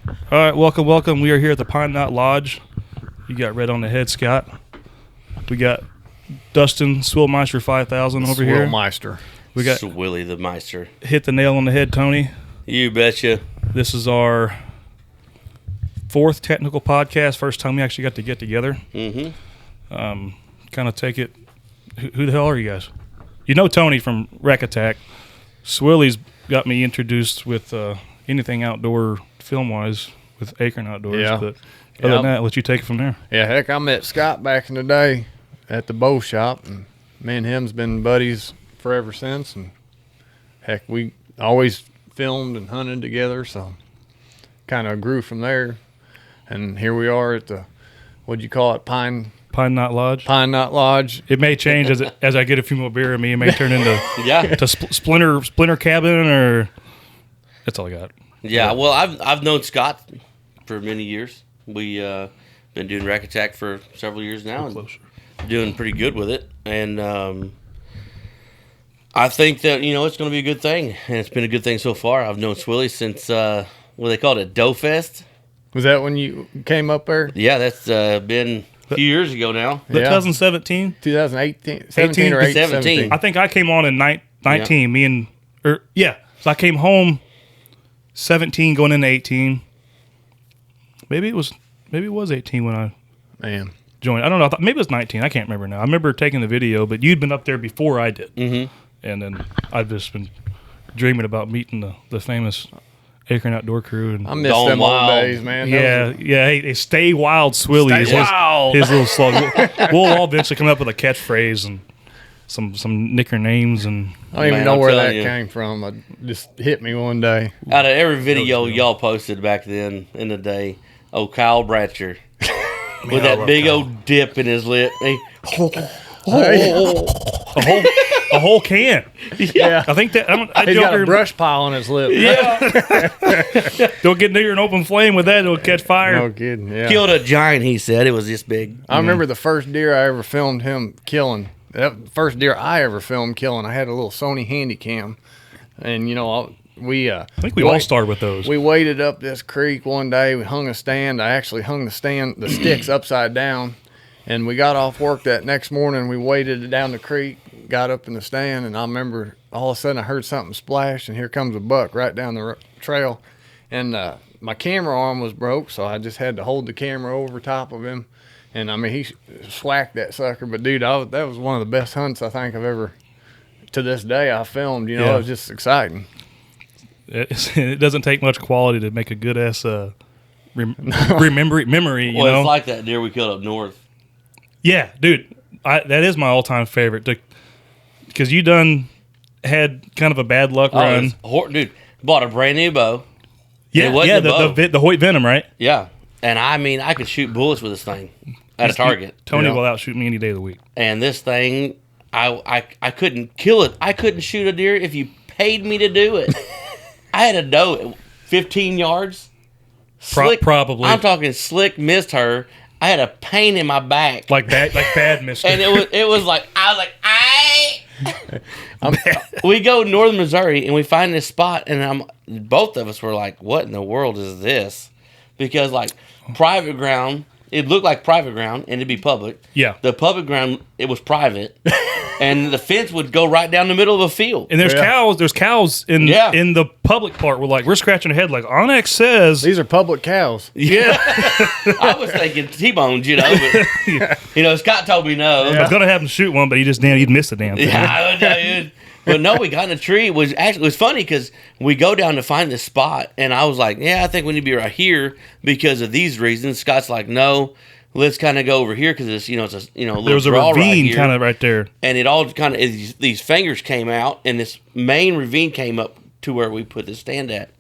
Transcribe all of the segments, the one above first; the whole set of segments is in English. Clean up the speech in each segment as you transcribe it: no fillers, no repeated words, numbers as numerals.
All right, welcome. We are here at the Pine Knot Lodge. You got red on the head, Scott. We got Dustin Swillmeister 5000 over here. Swillmeister. We got Swilly the Meister. Hit the nail on the head, Tony. You betcha. This is our fourth technical podcast. First time we actually got to get together. Mm-hmm. Kind of take it. Who the hell are you guys? You know Tony from Wreck Attack. Swilly's got me introduced with anything outdoor film-wise with Acorn Outdoors. Yeah. But other than that, I'll let you take it from there. Yeah, heck, I met Scott back in the day at the bow shop, and me and him's been buddies forever since. And heck, we always filmed and hunted together, so kind of grew from there. And here we are at the, what'd you call it, Pine Knot Lodge. Knot Lodge. It may change as I get a few more beer in me. It may turn into splinter cabin, or that's all I got. Yeah, well, I've known Scott for many years. We been doing Wreck Attack for several years now, and doing pretty good with it. And I think that it's going to be a good thing, and it's been a good thing so far. I've known Swilly since what they called it, Doe Fest. Was that when you came up there? Yeah, that's been a few years ago now. 2017, 2018, 17 or 17. I think I came on in 19. Yeah. So I came home 17 going into 18. Maybe it was 18 when I joined. I don't know. Maybe it was 19. I can't remember now. I remember taking the video, but you'd been up there before I did. Mm-hmm. And then I've just been dreaming about meeting the famous Acorn Outdoor crew. And I miss them old days, man. Yeah. Hey, stay wild, Swilly. Stay wild. His little slug. We'll all eventually come up with a catchphrase and some nicker names. And I don't even know where that came from. It just hit me one day. Out of every video y'all posted back then in the day, Kyle Bratcher with that big old dip in his lip. A whole can. Yeah. I think that he's got a brush pile on his lip. Yeah. Don't get near an open flame with that; it'll catch fire. No kidding. Yeah. Killed a giant. He said it was this big. I remember the first deer I ever filmed him killing. That first deer I ever filmed killing. I had a little Sony Handycam, and I think we all started with those. We waded up this creek one day. We hung a stand. I actually hung the sticks upside down. And we got off work that next morning. We waded down the creek, got up in the stand, and I remember all of a sudden I heard something splash, and here comes a buck right down the trail. And my camera arm was broke, so I just had to hold the camera over top of him. And, he swacked that sucker. But, dude, that was one of the best hunts I think I've ever, to this day, I filmed. It was just exciting. It doesn't take much quality to make a good-ass memory, Well, it's like that deer we killed up north. Yeah, dude, that is my all-time favorite. Because you had kind of a bad luck run. Dude, bought a brand new bow. Yeah, the Hoyt Venom, right? Yeah, and I could shoot bullets with this thing at a target. Tony will outshoot me any day of the week. And this thing, I couldn't kill it. I couldn't shoot a deer if you paid me to do it. I had a doe at 15 yards. Slick, probably. I'm talking slick, missed her. I had a pain in my back, like bad mister. And it was like we go to northern Missouri and we find this spot, and both of us were like, "What in the world is this?" Because private ground, it looked like private ground, and it'd be public. Yeah, the public ground, it was private, and the fence would go right down the middle of a field. And there's cows. There's cows in the public part. We're scratching our head like Onyx says these are public cows. Yeah, I was thinking T-bones, but Scott told me no. I was gonna have him shoot one, but he'd missed the damn thing. Yeah, but no, we got in a tree. It was funny because we go down to find this spot, and I was like, "Yeah, I think we need to be right here because of these reasons." Scott's like, "No, let's kind of go over here because it's it's a little there was a ravine kind of right there, and it all kind of these fingers came out, and this main ravine came up to where we put the stand at."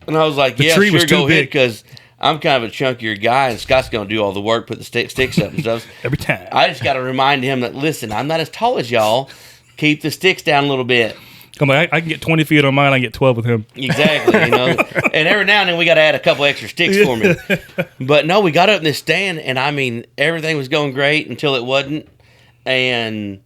And I was like, "Yeah, sure, go ahead," because I'm kind of a chunkier guy, and Scott's going to do all the work, put the sticks up and stuff. Every time. I just got to remind him that, listen, I'm not as tall as y'all. Keep the sticks down a little bit. Come on, I can get 20 feet on mine. I can get 12 with him. Exactly, And every now and then we got to add a couple extra sticks for me. But no, we got up in this stand, and everything was going great until it wasn't. And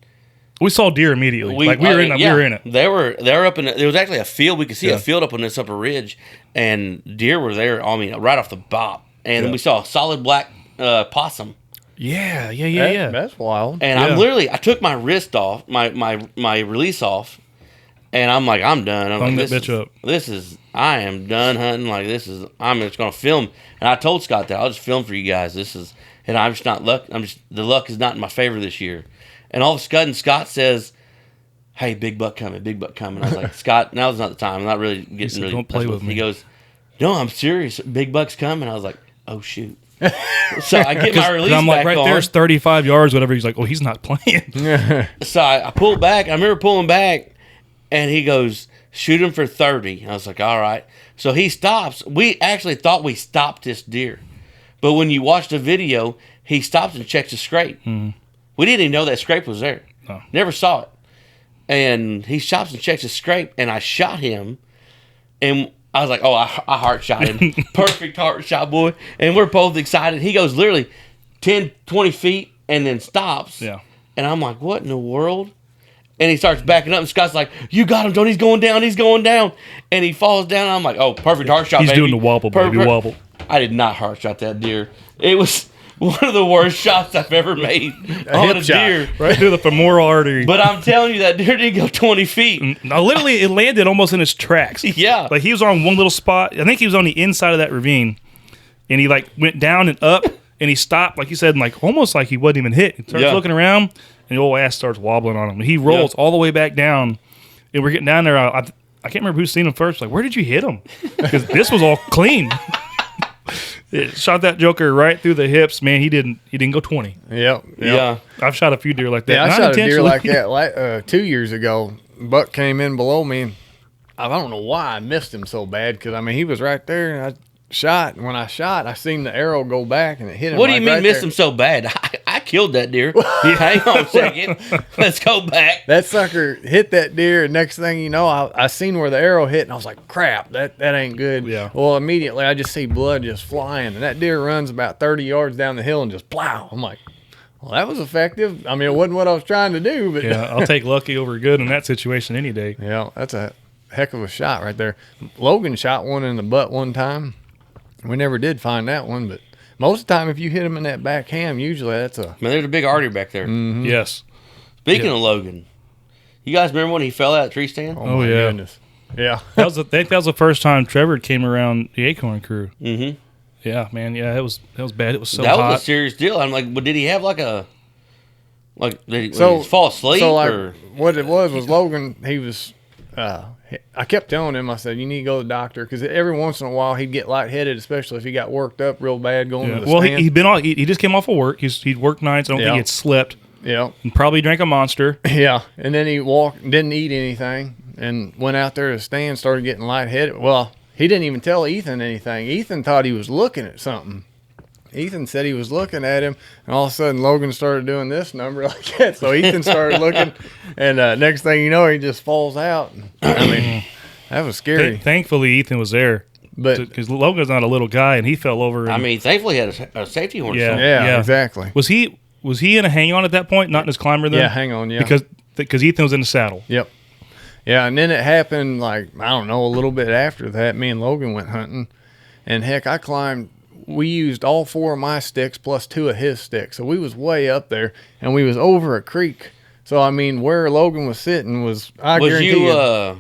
We saw deer immediately. We were in it. They were up in. There was actually a field. We could see a field up on this upper ridge, and deer were there. I mean, right off the bop, and then we saw a solid black possum. Yeah. That's wild. And I took my wrist off, my release off, and I'm like, I'm done. I'm Hung like, that bitch up. I am done hunting. Like I'm just gonna film. And I told Scott that I'll just film for you guys. And I'm just not luck. The luck is not in my favor this year. And all of a sudden, Scott says, "Hey, big buck coming, big buck coming." I was like, "Scott, now's not the time. I'm not really getting really." Don't play with me. He goes, "No, I'm serious. Big buck's coming." I was like, "Oh shoot!" So I get my release. I'm like, back right on. there's 35 yards, whatever. He's like, "Oh, he's not playing." So I pulled back. I remember pulling back, and he goes, "Shoot him for 30." I was like, "All right." So he stops. We actually thought we stopped this deer, but when you watch the video, he stops and checks the scrape. Mm-hmm. We didn't even know that scrape was there. No. Never saw it. And he stops and checks the scrape, and I shot him. And I was like, oh, I heart shot him. Perfect heart shot, boy. And we're both excited. He goes literally 10, 20 feet and then stops. Yeah. And I'm like, what in the world? And he starts backing up, and Scott's like, you got him, John. He's going down. He's going down. And he falls down. And I'm like, oh, perfect heart shot, He's baby. doing the wobble, baby, wobble. I did not heart shot that deer. It was one of the worst shots I've ever made on a deer. Right through the femoral artery. But I'm telling you, that deer didn't go 20 feet. No, literally, it landed almost in his tracks. Yeah. Like, he was on one little spot. I think he was on the inside of that ravine. And he, like, went down and up. And he stopped, like you said, and like almost like he wasn't even hit. He starts looking around, and the old ass starts wobbling on him. He rolls all the way back down. And we're getting down there. I can't remember who's seen him first. Like, where did you hit him? Because this was all clean. It shot that joker right through the hips, man. He didn't go 20. Yep. Yeah. I've shot a few deer like that. Yeah, I shot a deer like that 2 years ago. Buck came in below me, and I don't know why I missed him so bad, because, I mean, he was right there, and I shot. And when I shot, I seen the arrow go back, and it hit him. What do you mean missed him so bad? I killed that deer. Hang on a second. Let's go back. That sucker hit that deer, and next thing you know, I seen where the arrow hit, and I was like, crap, that ain't good. Yeah. Well, immediately I just see blood just flying, and that deer runs about 30 yards down the hill and just plow. I'm like, well, that was effective. I mean, it wasn't what I was trying to do, but yeah, I'll take lucky over good in that situation any day. Yeah, that's a heck of a shot right there. Logan shot one in the butt one time. We never did find that one, but most of the time, if you hit him in that back ham, usually that's a... Man, there's a big artery back there. Mm-hmm. Yes. Speaking of Logan, you guys remember when he fell out of the tree stand? Oh my goodness. Yeah. I think that was the first time Trevor came around the Acorn crew. Mm-hmm. Yeah, man. Yeah, that was bad. It was so hot. That was a serious deal. I'm like, well, did he have like a... Like, did he fall asleep? So, like, or? what it was Logan, he was... I kept telling him, I said, you need to go to the doctor, because every once in a while he'd get lightheaded, especially if he got worked up real bad going to the stand. He just came off of work. He'd worked nights. I don't think he had slept. Yeah. And probably drank a Monster. Yeah. And then he walked, didn't eat anything, and went out there to the stand, started getting lightheaded. Well, he didn't even tell Ethan anything. Ethan thought he was looking at something. Ethan said he was looking at him, and all of a sudden Logan started doing this number like that. So Ethan started looking, and next thing you know, he just falls out. I mean, that was scary. Thankfully, Ethan was there, because Logan's not a little guy, and he fell over. And, I mean, thankfully he had a safety horn. Yeah, exactly. Was he in a hang on at that point? Not in his climber then? Yeah, hang on. Yeah, because Ethan was in the saddle. Yep. Yeah, and then it happened like, I don't know, a little bit after that. Me and Logan went hunting, and heck, I climbed. We used all 4 of my sticks plus 2 of his sticks. So we was way up there, and we was over a creek. So, I mean, where Logan was sitting was, guarantee you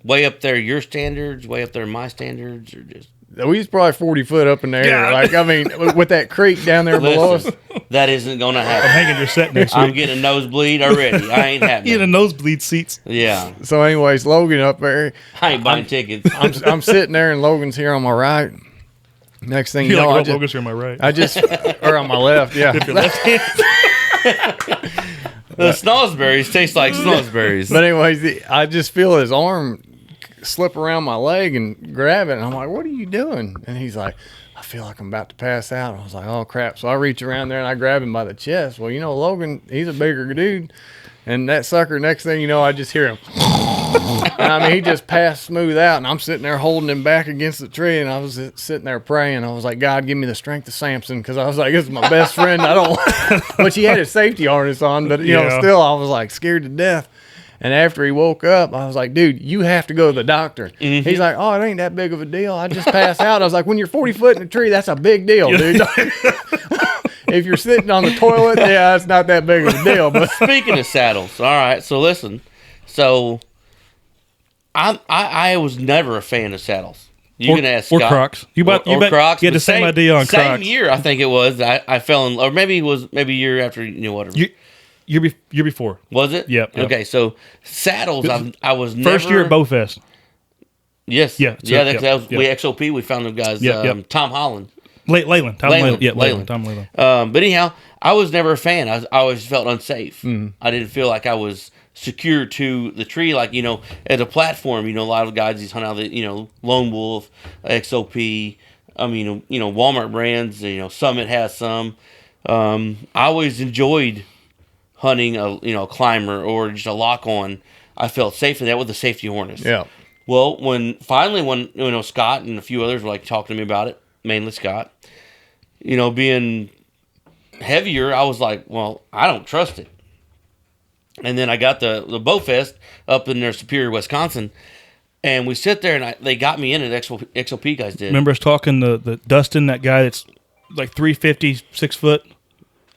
way up there your standards, way up there my standards, or just... We was probably 40 foot up in the air. Yeah. Like, I mean, with that creek down there below us. That isn't going to happen. I'm hanging your set next week. I'm getting a nosebleed already. I ain't having Getting a nosebleed seats. Yeah. So, anyways, Logan up there. I ain't buying tickets. I'm sitting there, and Logan's here on my right. Next thing you know, Logan's here on my right. Or on my left, yeah. If your left hand. The snozzberries taste like snozzberries. But anyways, I just feel his arm slip around my leg and grab it, and I'm like, what are you doing? And he's like, I feel like I'm about to pass out. And I was like, oh, crap. So I reach around there, and I grab him by the chest. Well, Logan, he's a bigger dude. And that sucker, next thing you know, I just hear him. And I mean, he just passed smooth out, and I'm sitting there holding him back against the tree, and I was sitting there praying. I was like, God, give me the strength of Samson, because I was like, this is my best friend. I don't. Which he had his safety harness on, but you know, still, I was like scared to death. And after he woke up, I was like, dude, you have to go to the doctor. Mm-hmm. He's like, oh, it ain't that big of a deal. I just passed out. I was like, when you're 40 foot in a tree, that's a big deal, dude. If you're sitting on the toilet, yeah, it's not that big of a deal. But speaking of saddles, all right, so listen. So I was never a fan of saddles. You can ask Scott. Or Crocs. You Crocs. You had the same idea on Crocs. Same year, I think it was. I fell in, or maybe it was a year after, whatever. Year before. Was it? Yep. Okay, so saddles, I was never. First year at Bowfest. Yes. Yeah. So, that was we XOP. We found them guys. Tom Holland. Leyland. Tom Leyland. Yeah, Leyland. Tom Leyland. But anyhow, I was never a fan. I always felt unsafe. I didn't feel like I was secure to the tree, like, as a platform. A lot of guys these hunt out the, Lone Wolf, XOP. I mean, Walmart brands. Summit has some. I always enjoyed hunting a climber or just a lock on. I felt safe in that with the safety harness. Yeah. Well, when Scott and a few others were like talking to me about it, mainly Scott, being heavier, I was like, well, I don't trust it. And then I got the Bowfest up in their Superior, Wisconsin, and we sit there and they got me in it. XOP guys did. Remember us talking the Dustin, that guy that's like 350, 6 foot.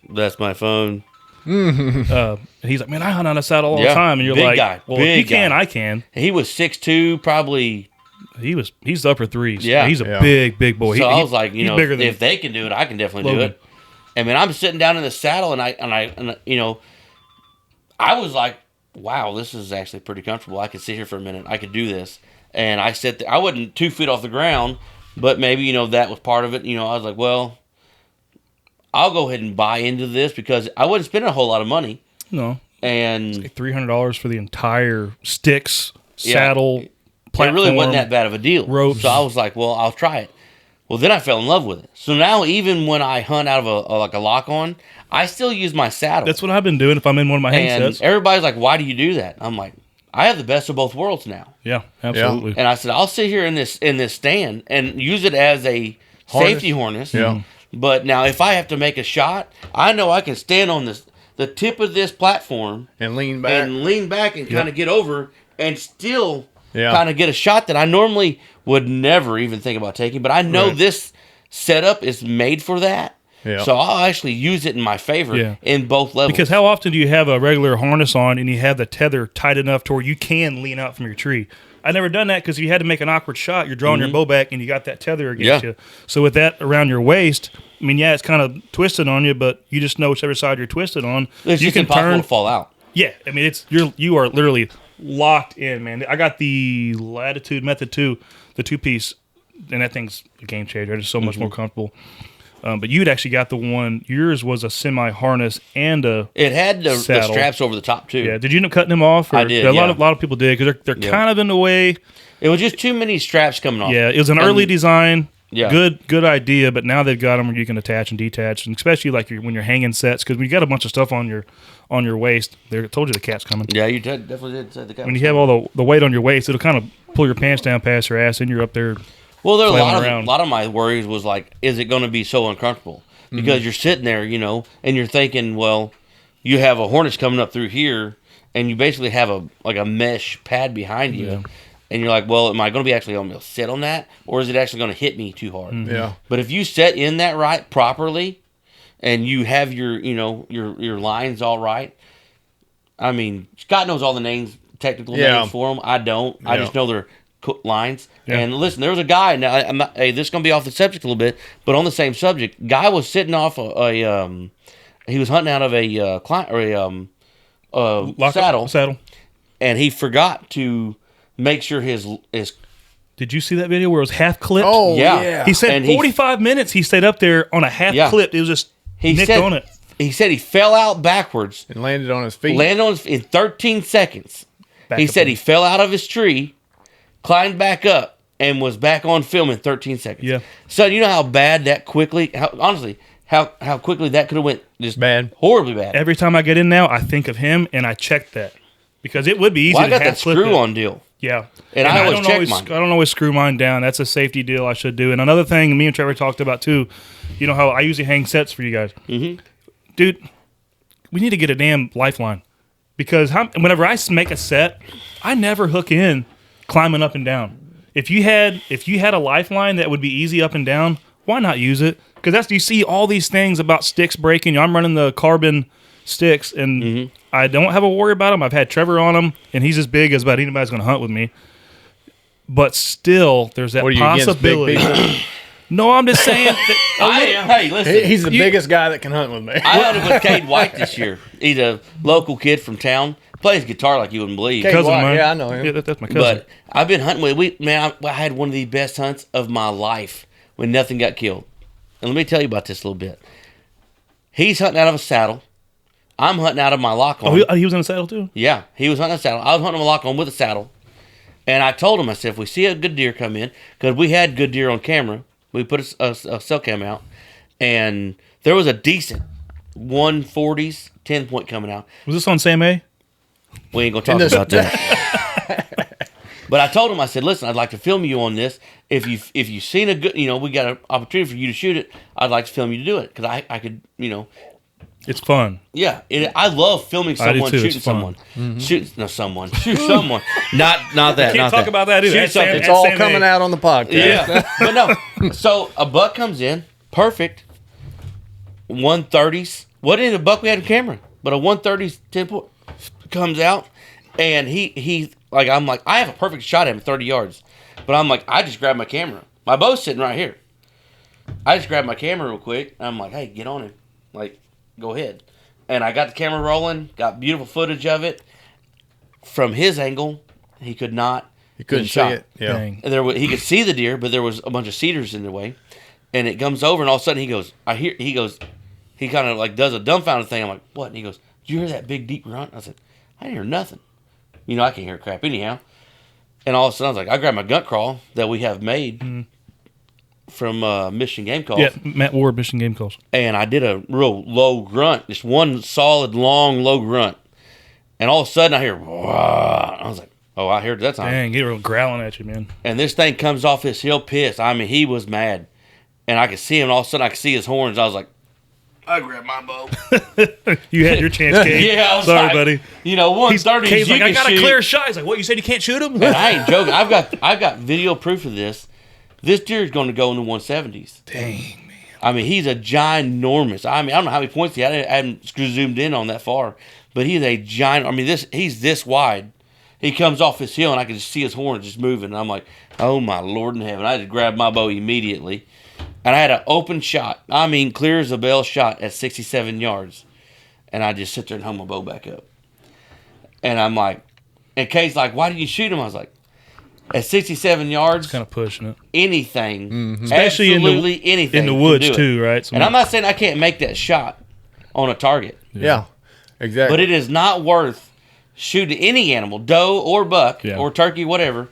That's my phone. And he's like, man, I hunt on a saddle all the time. And you're like, guy. Well, if you can, I can. And he was 6'2", probably. He's upper threes. Yeah. He's a big boy. So I was like, bigger than if they can do it, I can definitely do it. And then I'm sitting down in the saddle, and I was like, wow, this is actually pretty comfortable. I could sit here for a minute. I could do this. And I sat there. I wasn't 2 feet off the ground, but maybe, that was part of it. I was like, well, I'll go ahead and buy into this because I wasn't spending a whole lot of money. No. And it's like $300 for the entire sticks, saddle, platform. It really wasn't that bad of a deal. Ropes. So I was like, well, I'll try it. Well, then I fell in love with it. So now even when I hunt out of a lock on, I still use my saddle. That's what I've been doing if I'm in one of my hang sets. Everybody's like, why do you do that? I'm like, I have the best of both worlds now. Yeah, absolutely. And I said, I'll sit here in this stand and use it as a safety harness. Yeah. But now if I have to make a shot, I know I can stand on the tip of this platform and lean back and kind of get over and still kind of get a shot that I normally would never even think about taking. But I know this setup is made for that. Yeah. So I'll actually use it in my favor in both levels. Because how often do you have a regular harness on and you have the tether tight enough to where you can lean out from your tree? I've never done that because you had to make an awkward shot. You're drawing your bow back and you got that tether against you. So with that around your waist, I mean, it's kind of twisted on you, but you just know whichever side you're twisted on. It's just impossible to fall out. Yeah, I mean, you are literally locked in, man. I got the Latitude Method 2, the 2-piece, and that thing's a game changer. It's so much more comfortable. But you'd actually got the one. Yours was a semi-harness and it had the straps over the top too. Yeah. Did you end up cutting them off? I did. A lot of people did because they're kind of in the way. It was just too many straps coming off. Yeah, it was an early design. Yeah. Good idea. But now they've got them where you can attach and detach, and especially like when you're hanging sets, because when you got a bunch of stuff on your waist, I told you the cat's coming. Yeah, you definitely did say the cat. When you have all the weight on your waist, it'll kind of pull your pants down past your ass, and you're up there. Well, there a lot of my worries was like, is it going to be so uncomfortable? Because you're sitting there, and you're thinking, well, you have a harness coming up through here, and you basically have a mesh pad behind you, and you're like, well, am I going to be actually able to sit on that, or is it actually going to hit me too hard? Yeah. But if you set in that right properly, and you have your lines all right, I mean, Scott knows all the technical names for them. I don't. I just know they're lines. And listen, there was a guy. Now, this is going to be off the subject a little bit, but on the same subject, guy was sitting off he was hunting out of a saddle, and he forgot to make sure his. Did you see that video where it was half clipped? Oh yeah. He said 45 minutes. He stayed up there on a half clipped. It was just nicked on it. He said he fell out backwards and landed on his feet. In 13 seconds. He said he fell out of his tree, climbed back up, and was back on film in 13 seconds. Yeah. So you know how bad that quickly, how quickly that could have went just bad, horribly bad. Every time I get in now, I think of him and I check that. because it would be easy. Well, to I got that screw-on deal. Yeah, and I always check mine. I don't always screw mine down. That's a safety deal I should do. And another thing, me and Trevor talked about too. You know how I usually hang sets for you guys, dude. We need to get a damn lifeline because whenever I make a set, I never hook in climbing up and down. If you had a lifeline that would be easy up and down, why not use it? Because you see all these things about sticks breaking. I'm running the carbon sticks, and I don't have a worry about them. I've had Trevor on them, and he's as big as about anybody's going to hunt with me. But still, there's that possibility. No, I'm just saying. Hey, listen. He's the biggest guy that can hunt with me. I hunted with Cade White this year. He's a local kid from town. Plays guitar like you wouldn't believe. Cousin White, yeah, I know him. Yeah, that's my cousin. But I've been hunting with. I had one of the best hunts of my life when nothing got killed. And let me tell you about this a little bit. He's hunting out of a saddle. I'm hunting out of my lock-on. Oh, he was in a saddle too? Yeah, he was hunting a saddle. I was hunting a lock-on with a saddle. And I told him, I said, if we see a good deer come in, because we had good deer on camera, we put a cell cam out, and there was a decent 140s 10-point coming out. Was this on Sam A? We ain't going to talk about that. But I told him, I said, listen, I'd like to film you on this. If you've seen a good, we got an opportunity for you to shoot it, I'd like to film you to do it. Because I could, It's fun. Yeah, I love filming someone shooting someone. Shoot someone. Not that. Can't talk about that either. It's all coming out on the podcast. Yeah, but no. So a buck comes in, perfect. 130s. What in a buck we had on camera? But a 130s 10-point comes out, and he I'm like, I have a perfect shot at him 30 yards, but I'm like, I just grabbed my camera. My bow's sitting right here. I just grabbed my camera real quick. And I'm like, hey, get on him. Like, go ahead. And I got the camera rolling, got beautiful footage of it. From his angle, he could not. He couldn't see it. Yeah. And he could see the deer, but there was a bunch of cedars in the way. And it comes over, and all of a sudden he kind of like does a dumbfounded thing. I'm like, what? And he goes, did you hear that big deep grunt? I said, I didn't hear nothing. I can't hear crap anyhow. And all of a sudden I was like, I grabbed my gun crawl that we have made from Mission Game Calls. Yeah, Matt Ward, Mission Game Calls. And I did a real low grunt, just one solid, long, low grunt. And all of a sudden I hear, wah. I was like, oh, I heard that time. Dang, he was growling at you, man. And this thing comes off his hill pissed. I mean, he was mad. And I could see him, and all of a sudden I could see his horns. I was like, I grabbed my bow. You had your chance, Cade. Yeah, I was sorry, like, buddy. 130. He's like, I got a clear shot. He's like, what? You said you can't shoot him? And I ain't joking. I've got video proof of this. This deer is going to go in the 170s. Dang, man. I mean, he's a ginormous. I mean, I don't know how many points he had. I haven't zoomed in on that far, but he's a giant. I mean, he's this wide. He comes off his hill, and I can just see his horns just moving. And I'm like, oh my Lord in heaven! I just grabbed my bow immediately. And I had an open shot. I mean, clear as a bell shot at 67 yards. And I just sit there and hung my bow back up. And I'm like, and Kate's like, why did you shoot him? I was like, at 67 yards. It's kind of pushing it. Anything. Especially absolutely anything. In the woods, too, right? So and I'm not saying I can't make that shot on a target. Yeah, exactly. But it is not worth shooting any animal, doe or buck or turkey, whatever,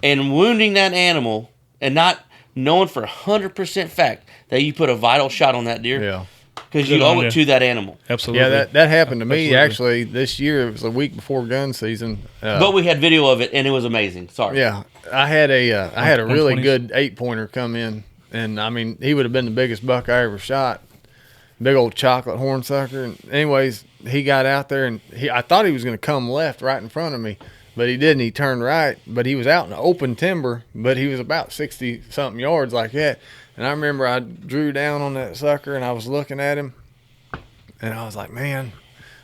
and wounding that animal and not knowing for 100% fact that you put a vital shot on that deer. Yeah. Because you owe it to that animal. Absolutely. Yeah, that happened to me actually this year. It was a week before gun season. But we had video of it, and it was amazing. Sorry. Yeah, I had a really good 8-pointer come in, and I mean he would have been the biggest buck I ever shot. Big old chocolate hornsucker. And anyways, he got out there, and I thought he was going to come left right in front of me. But he didn't. He turned right. But he was out in the open timber. But he was about 60-something yards like that. And I remember I drew down on that sucker, and I was looking at him. And I was like, man.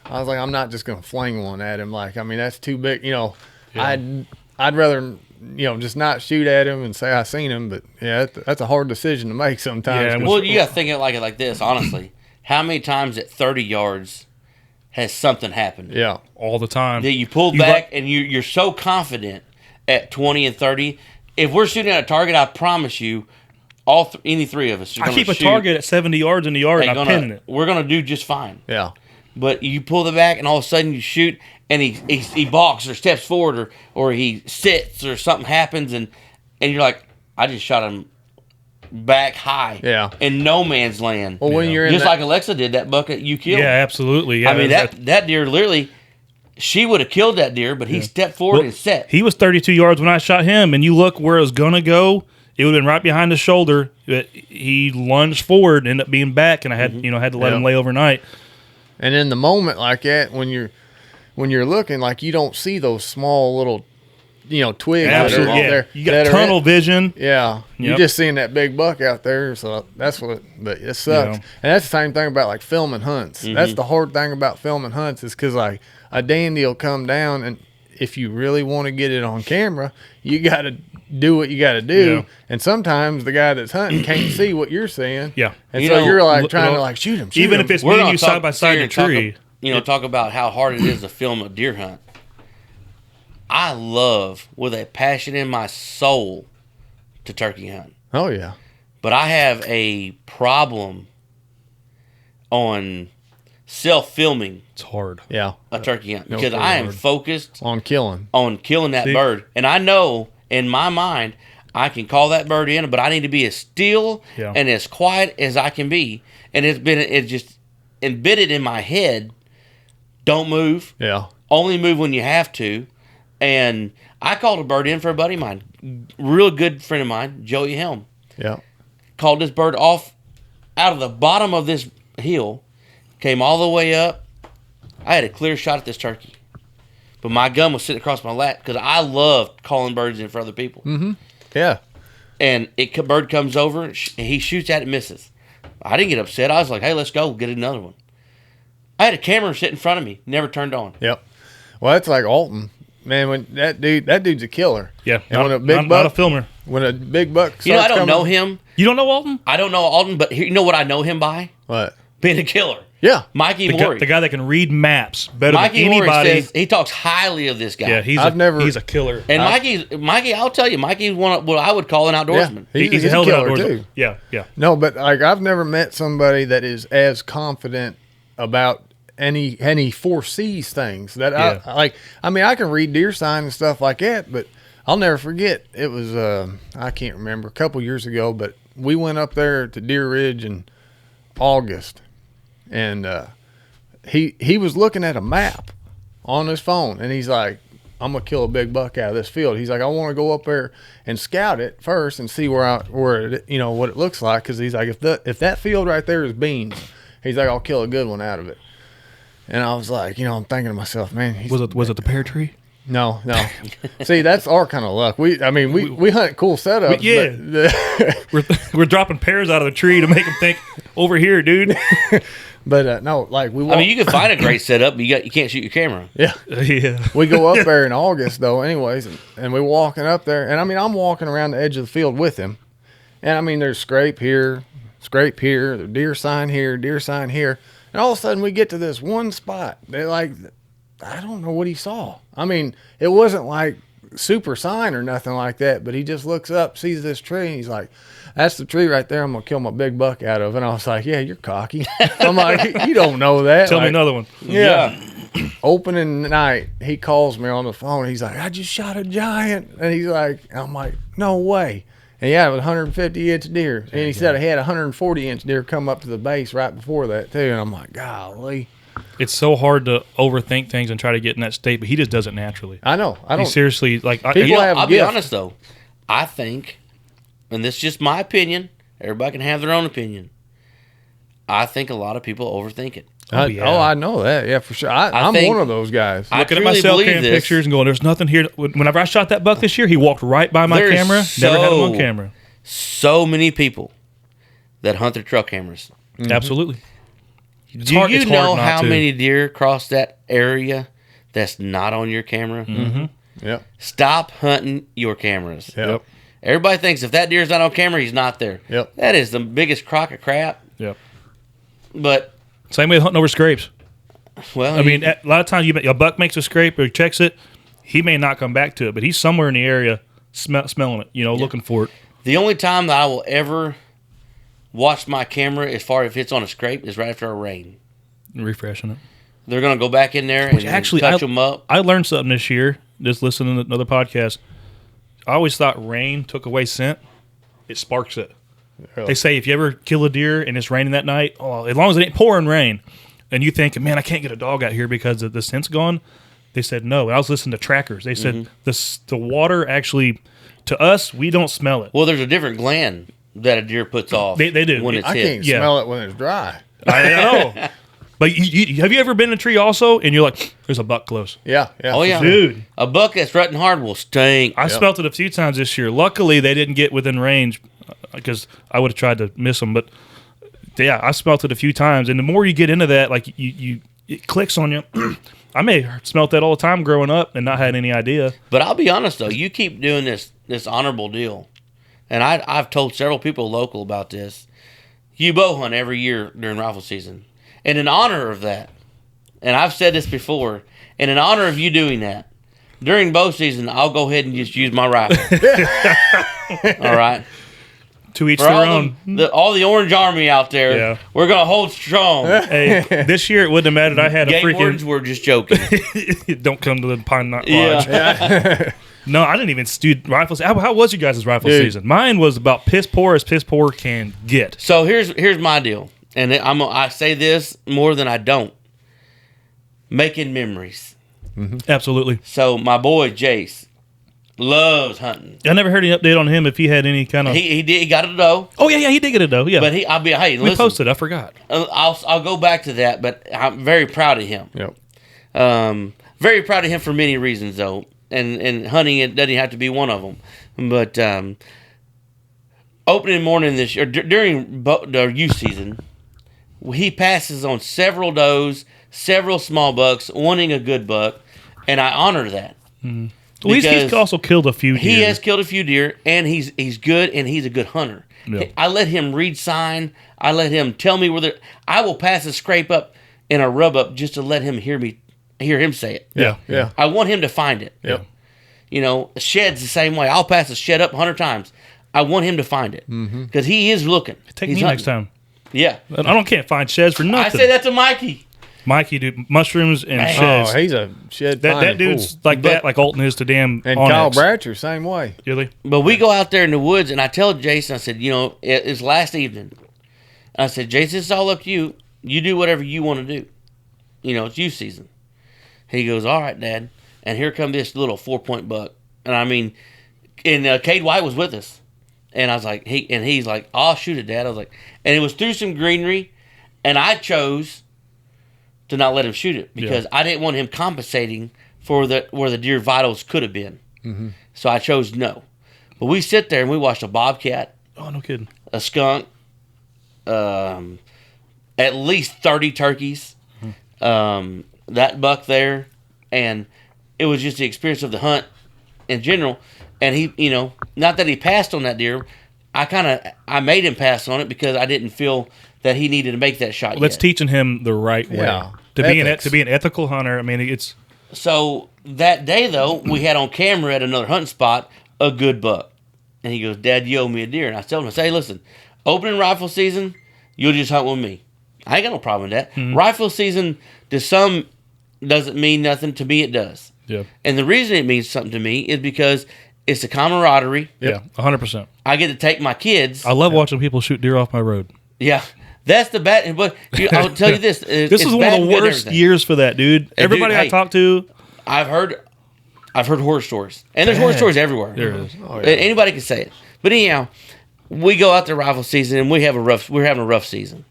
I was like, I'm not just going to fling one at him. Like, I mean, that's too big. Yeah. I'd rather, just not shoot at him and say I seen him. But, yeah, that's a hard decision to make sometimes. Yeah, well, you got to think of it like this, honestly. How many times at 30 yards has something happened? Yeah. All the time. That you pulled back and you're so confident at 20 and 30. If we're shooting at a target, I promise you, any three of us are going to shoot. I keep a target at 70 yards in the yard and I'm pinning it. We're going to do just fine. Yeah. But you pull the back and all of a sudden you shoot and he balks or steps forward or he sits or something happens and you're like, I just shot him back high. Yeah. In no man's land. Well, when you're in just like Alexa did that bucket you killed. Yeah, absolutely. Yeah, I mean that deer literally she would have killed that deer, but he stepped forward and set. He was 32 yards when I shot him, and you look where it was going to go. It would have been right behind the shoulder. He lunged forward, ended up being back, and I had had to let him lay overnight. And in the moment like that, when you're looking, like you don't see those small little, twigs that are there. You got tunnel vision. Yeah, you're just seeing that big buck out there. So that's what. But it sucks. And that's the same thing about like filming hunts. That's the hard thing about filming hunts is because like a dandy will come down, and if you really want to get it on camera, you got to do what you got to do. Yeah. And sometimes the guy that's hunting can't see what you're seeing. Yeah. And so you're like trying to like shoot him. Even if it's me and you side by side in a tree. Talk about how hard it is to film a deer hunt. I love, with a passion in my soul, to turkey hunt. Oh, yeah. But I have a problem on self-filming. It's hard. Yeah. A turkey hunt. Because I am focused on killing that bird. And I know, in my mind, I can call that bird in, but I need to be as still and as quiet as I can be. And it's just embedded in my head. Don't move. Yeah. Only move when you have to. And I called a bird in for a buddy of mine, real good friend of mine, Joey Helm. Yeah. Called this bird off out of the bottom of this hill, came all the way up. I had a clear shot at this turkey. But my gun was sitting across my lap because I love calling birds in for other people. Mm-hmm. Yeah. And bird comes over, and he shoots at it, misses. I didn't get upset. I was like, hey, let's go get another one. I had a camera sit in front of me, never turned on. Yep. Well, that's like Alton. Man, when that dude's a killer. Yeah. And when a big buck, not a filmer. When a big buck starts I don't know him. You don't know Alton? I don't know Alton, but you know what I know him by? What? Being a killer. Yeah. Mikey Morey. The guy that can read maps better Mikey than anybody. Morey says he talks highly of this guy. Yeah, he's a killer. And Mikey, I'll tell you, Mikey's one of what I would call an outdoorsman. Yeah, he's a hell of an outdoorsman. Too. Yeah. No, but like I've never met somebody that is as confident about any foresees things that I like. I mean, I can read deer sign and stuff like that, but I'll never forget. It was I can't remember, a couple years ago, but we went up there to Deer Ridge in August, and he was looking at a map on his phone, and he's like, I'm gonna kill a big buck out of this field. He's like, I want to go up there and scout it first and see what it looks like, because he's like, if that field right there is beans, he's like, I'll kill a good one out of it. And I was like, I'm thinking to myself, man. Was it the pear tree? No. See, that's our kind of luck. We hunt cool setups. We're dropping pears out of the tree to make them think over here, dude. But no, like we. You can find a great setup, but you can't shoot your camera. Yeah. We go up there in August though, anyways, and we're walking up there, and I'm walking around the edge of the field with him, and there's scrape here, the deer sign here, and all of a sudden we get to this one spot. They're like, I don't know what he saw. It wasn't like super sign or nothing like that, but he just looks up, sees this tree, and he's like, that's the tree right there I'm going to kill my big buck out of. And I was like, yeah, you're cocky. I'm like, you don't know that. Tell me another one. Yeah. Opening night, he calls me on the phone. He's like, I just shot a giant. And he's like, I'm like, no way. And yeah, it was 150-inch deer. And he said I had a 140-inch deer come up to the base right before that, too. And I'm like, golly. It's so hard to overthink things and try to get in that state, but he just does it naturally. I know. I don't. He seriously, like, I'll be honest, though. I think, and this is just my opinion, everybody can have their own opinion. I think a lot of people overthink it. I know that. Yeah, for sure. I'm one of those guys. Looking at my cell cam pictures and going, there's nothing here. Whenever I shot that buck this year, he walked right by my camera. Never had him on camera. So many people that hunt their trail cameras. Mm-hmm. Absolutely. Do you know how many deer cross that area that's not on your camera? Mm-hmm. Yep. Stop hunting your cameras. Yep. Everybody thinks if that deer's not on camera, he's not there. Yep. That is the biggest crock of crap. Yep. But same way with hunting over scrapes. Well, a lot of times a buck makes a scrape or checks it, he may not come back to it, but he's somewhere in the area smelling it, looking for it. The only time that I will ever watch my camera as far as if it's on a scrape is right after a rain. Refreshing it. They're going to go back in there and touch them up. I learned something this year, just listening to another podcast. I always thought rain took away scent. It sparks it. Really? They say if you ever kill a deer and it's raining that night, as long as it ain't pouring rain, and you think, man, I can't get a dog out here because the scent's gone, They said no. And I was listening to trackers. They said the water actually, to us, we don't smell it. Well, there's a different gland that a deer puts off. They do. When it's I hit. can't smell it when it's dry. I know. But have you ever been in a tree also, and you're like, there's a buck close? Yeah. Oh, yeah. Dude. A buck that's rutting hard will stink. I smelt it a few times this year. Luckily, they didn't get within range because I would have tried to miss them. But, yeah, I smelt it a few times. And the more you get into that, like, it clicks on you. I may have smelt that all the time growing up and not had any idea. But I'll be honest, though. You keep doing this honorable deal. And I've told several people local about this. You bow hunt every year during rifle season. And in honor of that, and I've said this before, and in honor of you doing that, during bow season, I'll go ahead and just use my rifle. All right? To each their own. All the Orange Army out there, we're going to hold strong. Hey, this year it wouldn't have mattered. I had a Game freaking... wardens were just joking. Don't come to the Pine Knot Lodge. Yeah. No, I didn't even do rifles. How was you guys' rifle season? Mine was about piss poor as piss poor can get. So here's my deal. And I say this more than I don't. Making memories. Mm-hmm. Absolutely. So my boy Jace loves hunting. I never heard any update on him if he had any kind of... He did. He got a doe. Oh, yeah, he did get a doe, yeah. But hey, we listen. posted, I forgot. I'll go back to that, but I'm very proud of him. Yep. Very proud of him for many reasons, though. And hunting, it doesn't have to be one of them. But opening morning this year, during the youth season... He passes on several does, several small bucks, wanting a good buck, and I honor that. Mm-hmm. Well, he's also killed a few deer. He has killed a few deer, and he's good, and he's a good hunter. Yeah. I let him read sign. I let him tell me where I will pass a scrape up and a rub up just to let him hear him say it. Yeah. I want him to find it. Yeah. You know, shed's the same way. I'll pass a shed up 100 times. I want him to find it because he is looking. Take me next time. Yeah. Can't find sheds for nothing. I say that to Mikey. Mikey, dude, mushrooms and sheds. Oh, he's a shed that dude's fool. like that, like Alton is to damn And Onyx. Kyle Bratcher, same way. Really? But we go out there in the woods, and I tell Jason, I said, it's last evening. I said, Jason, it's all up to you. You do whatever you want to do. It's youth season. He goes, all right, Dad. And here comes this little 4-point buck. And I mean, and Cade White was with us. And I was like, he's like, I'll shoot it, Dad. I was like, and it was through some greenery, and I chose to not let him shoot it because I didn't want him compensating for where the deer vitals could have been. Mm-hmm. So I chose no. But we sit there and we watched a bobcat. Oh, no kidding. A skunk, at least 30 turkeys, that buck there, and it was just the experience of the hunt in general. And he, not that he passed on that deer, I made him pass on it because I didn't feel that he needed to make that shot. That's teaching him the right way to be an ethical hunter. I mean, it's so that day though we had on camera at another hunting spot a good buck, and he goes, Dad, you owe me a deer. And I told him, I say, hey, listen, opening rifle season, you'll just hunt with me. I ain't got no problem with that. Mm-hmm. Rifle season to some doesn't mean nothing. To me, it does. Yeah. And the reason it means something to me is because it's a camaraderie. Yeah, 100%. I get to take my kids. I love watching people shoot deer off my road. Yeah. That's the bad. But I'll tell you this. This is one of the worst years for that, dude. Everybody I talk to. I've heard horror stories. And there's horror stories everywhere. There is. Oh, yeah. Anybody can say it. But anyhow, we go out to rifle season and we're having a rough season.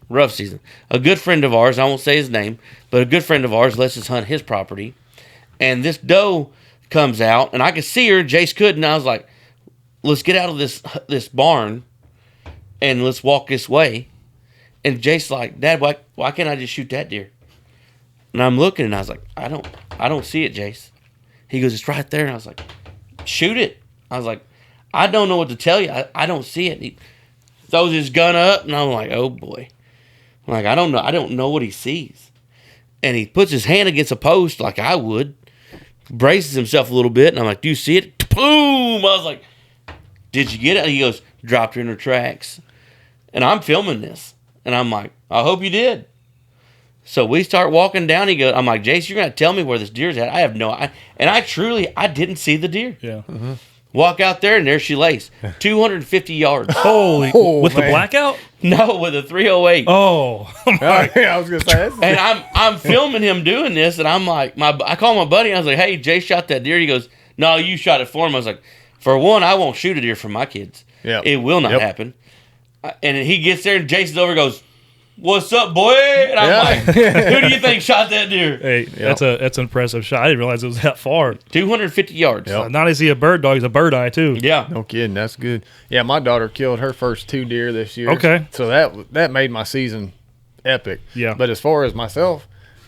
A good friend of ours, I won't say his name, but a good friend of ours lets us hunt his property. And this doe comes out, and I could see her. Jace couldn't. I was like, let's get out of this barn, and let's walk this way. And Jace's like, Dad, why can't I just shoot that deer? And I'm looking, and I was like, I don't see it, Jace. He goes, it's right there. And I was like, shoot it. I was like, I don't know what to tell you. I don't see it. He throws his gun up, and I'm like, oh boy. I'm like, I don't know. I don't know what he sees. And he puts his hand against a post like I would. Braces himself a little bit, and I'm like, do you see it? Boom! I was like, did you get it? And he goes, dropped her in her tracks. And I'm filming this. And I'm like, I hope you did. So we start walking down. I'm like, Jace, you're going to tell me where this deer's at? I have no idea. And I didn't see the deer. Yeah. Mm-hmm. Walk out there, and there she lays. 250 yards. Holy. With the blackout? No, with a 308. Oh. I was going to say. And I'm filming him doing this, and I'm like, I call my buddy, and I was like, hey, Jay shot that deer. He goes, no, you shot it for him. I was like, for one, I won't shoot a deer for my kids. Yep. It will not happen. And he gets there, and Jason's over and goes, what's up, boy? And I'm like, who do you think shot that deer? Hey, that's an impressive shot. I didn't realize it was that far. 250 yards. Yep. Not is he a bird dog, he's a bird eye, too. Yeah. No kidding. That's good. Yeah, my daughter killed her first 2 deer this year. Okay. So that made my season epic. Yeah. But as far as myself,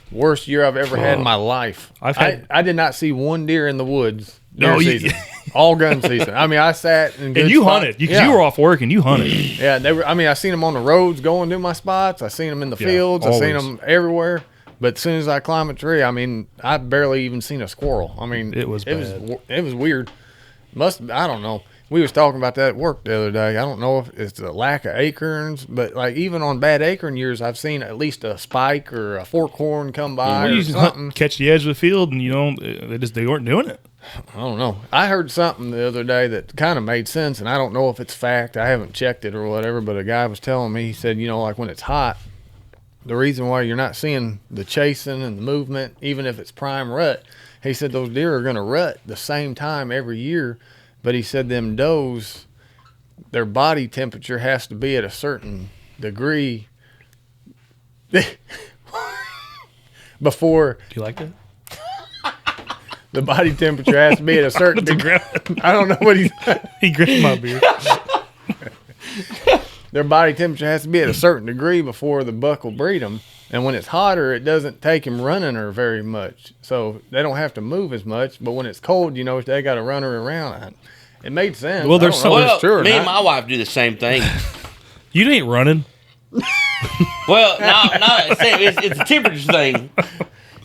worst year I've ever had in my life. I did not see one deer in the woods. Season. All gun season. I mean, I sat in good and you spots. hunted. You were off work and you hunted. Yeah, they were. I mean, I seen them on the roads going to my spots. I seen them in the fields. I seen them everywhere. But as soon as I climb a tree, I mean, I barely even seen a squirrel. I mean, it was weird. I don't know. We was talking about that at work the other day. I don't know if it's the lack of acorns, but like even on bad acorn years, I've seen at least a spike or a forkhorn come by or something. Catch the edge of the field, and they weren't doing it. I don't know. I heard something the other day that kind of made sense, and I don't know if it's fact. I haven't checked it or whatever, but a guy was telling me, he said, like when it's hot, the reason why you're not seeing the chasing and the movement, even if it's prime rut, he said those deer are going to rut the same time every year, but he said them does, their body temperature has to be at a certain degree before. Do you like that? The body temperature has to be at a certain degree. I don't know what he gripped my beard. Their body temperature has to be at a certain degree before the buck will breed them. And when it's hotter, it doesn't take them running her very much. So they don't have to move as much. But when it's cold, they got to run her around. It made sense. Well, there's some. Me and my wife do the same thing. You ain't running. Well, no, it's a temperature thing.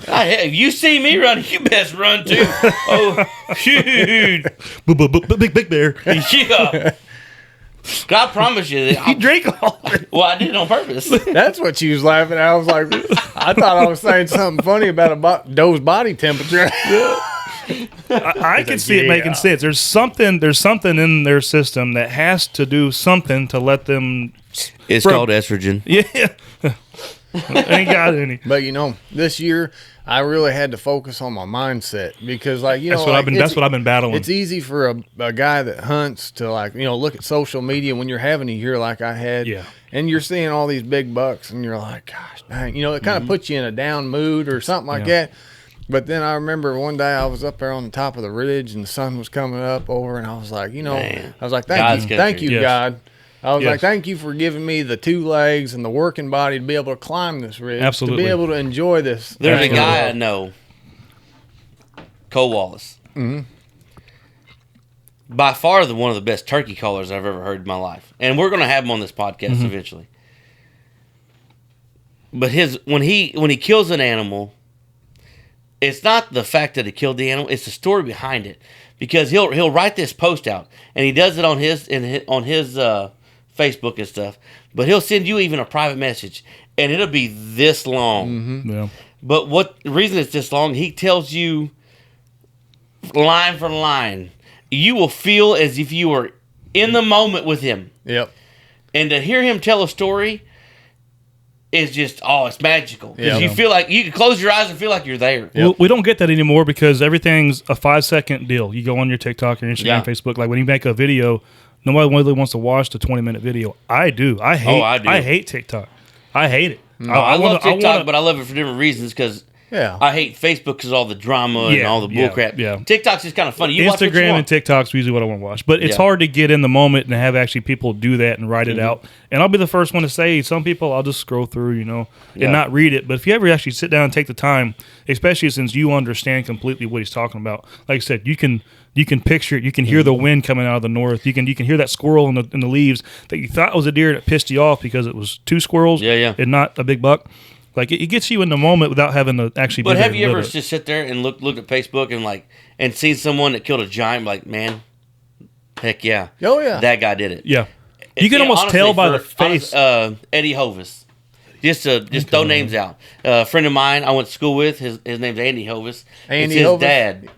If you see me running, you best run too. Oh, shoot. Big bear. Yeah. I promise you. He drank all of it. Well, I did it on purpose. That's what she was laughing at. I was like, I thought I was saying something funny about doe's body temperature. I can see it making sense. There's something in their system that has to do something to let them. It's called estrogen. Yeah. Ain't got any. But this year I really had to focus on my mindset because that's what I've been battling. It's easy for a guy that hunts to look at social media when you're having a year like I had. Yeah. And you're seeing all these big bucks and you're like, gosh dang, it kind of puts you in a down mood or something like that. But then I remember one day I was up there on the top of the ridge and the sun was coming up over and I was like, thank you, God. I was like, thank you for giving me the 2 legs and the working body to be able to climb this ridge. Absolutely. To be able to enjoy this. There's a guy I know, Cole Wallace. Mm-hmm. By far one of the best turkey callers I've ever heard in my life. And we're going to have him on this podcast eventually. But when he kills an animal, it's not the fact that he killed the animal, it's the story behind it. Because he'll write this post out, and he does it on his Facebook and stuff, but he'll send you even a private message, and it'll be this long. Mm-hmm. Yeah. But the reason it's this long, he tells you line for line. You will feel as if you were in the moment with him. Yep. And to hear him tell a story is just, it's magical. Because you feel like you can close your eyes and feel like you're there. Yep. We don't get that anymore because everything's a 5-second deal. You go on your TikTok or Instagram, Facebook. Like when you make a video, nobody really wants to watch the 20-minute video. I do. I hate TikTok. I hate it. I love TikTok, but I love it for different reasons because I hate Facebook because all the drama and all the bullcrap. Yeah. TikTok's just kind of funny. Instagram and TikTok's usually what I want to watch. But it's hard to get in the moment and have actually people do that and write it out. And I'll be the first one to say, some people I'll just scroll through, and not read it. But if you ever actually sit down and take the time, especially since you understand completely what he's talking about, like I said, you can picture it. You can hear the wind coming out of the north. You can hear that squirrel in the leaves that you thought was a deer that pissed you off because it was 2 squirrels and not a big buck. Like it gets you in the moment without having to actually. But have you ever just sit there and look at Facebook and see someone that killed a giant? Like, man, heck yeah, that guy did it. Yeah, you can almost tell by the face. Eddie Hovis. Just throw names out. A friend of mine I went to school with. His name's Andy Hovis. It's his dad.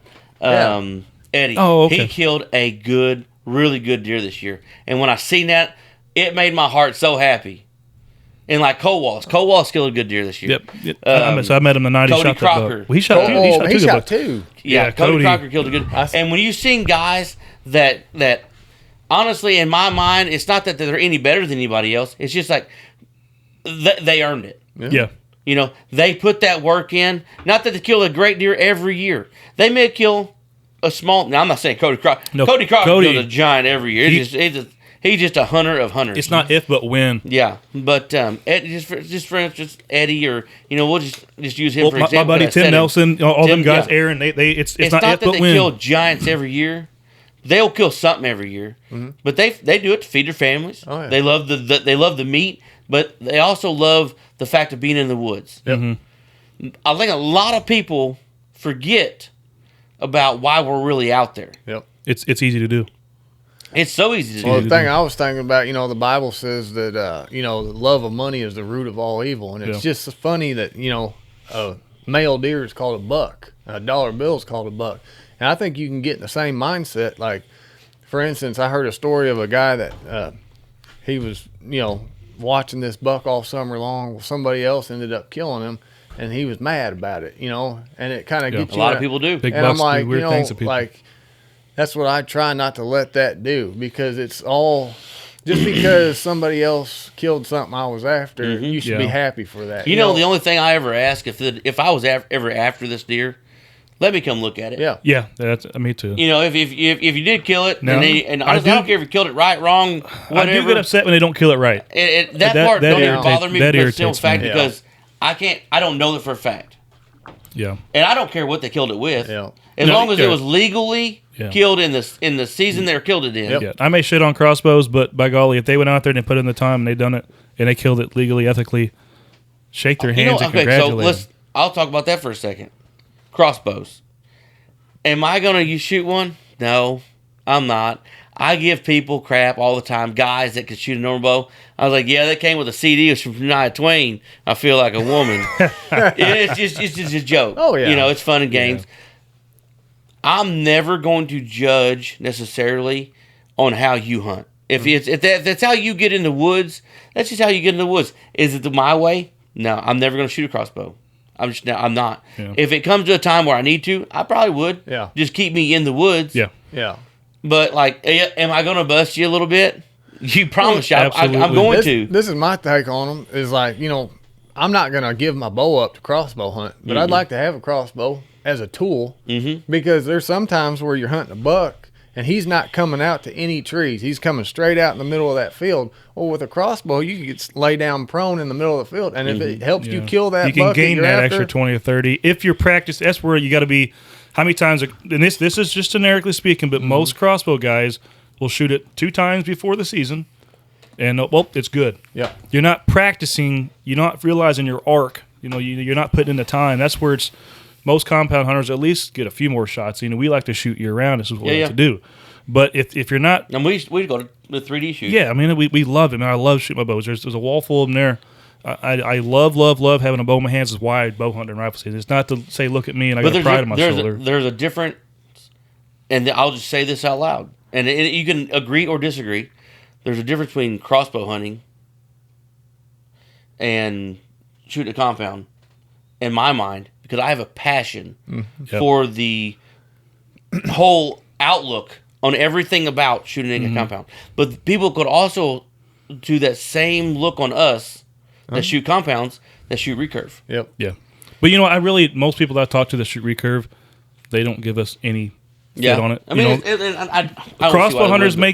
Eddie. Oh, okay. He killed a really good deer this year. And when I seen that, it made my heart so happy. And like Cole Wallace killed a good deer this year. Yep. So I met him the night he Cody shot Crocker. that buck. Well, he shot two. Yeah, Cody Crocker killed a good. And when you seen guys that honestly, in my mind, it's not that they're any better than anybody else. It's just like they earned it. Yeah. You know, they put that work in. Not that they kill a great deer every year. They may kill a small. Now I'm not saying Cody Crocker. No, Cody Crocker killed a giant every year. He's just a hunter of hunters. It's not if, but when. Yeah, but just for instance, Eddie, or we'll just use him for example. My buddy Tim Nelson, all them guys, Aaron. It's not if, but when. They kill giants every year. They'll kill something every year, but they do it to feed their families. Oh, yeah. They love the meat, but they also love the fact of being in the woods. Yep. Mm-hmm. I think a lot of people forget about why we're really out there. Yep, it's easy to do. It's so easy to do. Well, the thing I was thinking about, the Bible says that, the love of money is the root of all evil. And it's just funny that, a male deer is called a buck. A dollar bill is called a buck. And I think you can get in the same mindset. Like, for instance, I heard a story of a guy that he was, watching this buck all summer long. Well, somebody else ended up killing him. And he was mad about it, and it kind of gets you. A lot of people do. Big and I'm like, do weird things to people. Like, that's what I try not to let that do, because it's all just because somebody else killed something I was after. You should be happy for that. The only thing I ever ask if I was ever after this deer, let me come look at it. Yeah, that's me too. If you did kill it, and honestly, I don't care if you killed it right, wrong, whatever. I do get upset when they don't kill it right. That part don't even bother me. That because it's irritates fact me. Because I don't know it for a fact. Yeah, and I don't care what they killed it with. Yeah. As long as it was legally killed in the season they were killed it in. Yep. Yeah, I may shit on crossbows, but by golly, if they went out there and they put in the time and they done it and they killed it legally, ethically, shake their hands and congratulate them. I'll talk about that for a second. Crossbows. Am I going to shoot one? No, I'm not. I give people crap all the time, guys that could shoot a normal bow. I was like, yeah, that came with a CD. It's from Shania Twain. I feel like a woman. It's just a joke. Oh, yeah. It's fun and games. Yeah. I'm never going to judge necessarily on how you hunt. If that's how you get in the woods, that's just how you get in the woods. Is it my way? No, I'm never going to shoot a crossbow. I'm not. Yeah. If it comes to a time where I need to, I probably would. Yeah. Just keep me in the woods. Yeah. Yeah. But, am I going to bust you a little bit? You promise you, I'm going to. This is my take on them, is like, I'm not going to give my bow up to crossbow hunt, but I'd like to have a crossbow as a tool, because there's some times where you're hunting a buck, and he's not coming out to any trees. He's coming straight out in the middle of that field. Well, with a crossbow, you can get lay down prone in the middle of the field, and if it helps you kill that buck, you can gain that extra 20 or 30. If you're practiced, that's where you got to be. How many times, and this is just generically speaking, but most crossbow guys will shoot it 2 times before the season, and it's good. Yeah, you're not practicing. You're not realizing your arc. You're not putting in the time. That's where it's most compound hunters at least get a few more shots. We like to shoot year round. This is what we like to do. But if you're not, and we go to the 3D shoot. Yeah, we love it, man. I love shooting my bows. There's a wall full of them there. I love having a bow in my hands. Is why I bow hunt and rifle season. It's not to say, look at me and I got pride in my shoulder. There's a different, and I'll just say this out loud, and you can agree or disagree. There's a difference between crossbow hunting and shooting a compound, in my mind, because I have a passion for the whole outlook on everything about shooting a compound. But people could also do that same look on us that shoot compounds, that shoot recurve. Yep. Yeah. But most people that I talk to that shoot recurve, they don't give us any fit on it. I mean, I crossbow hunters I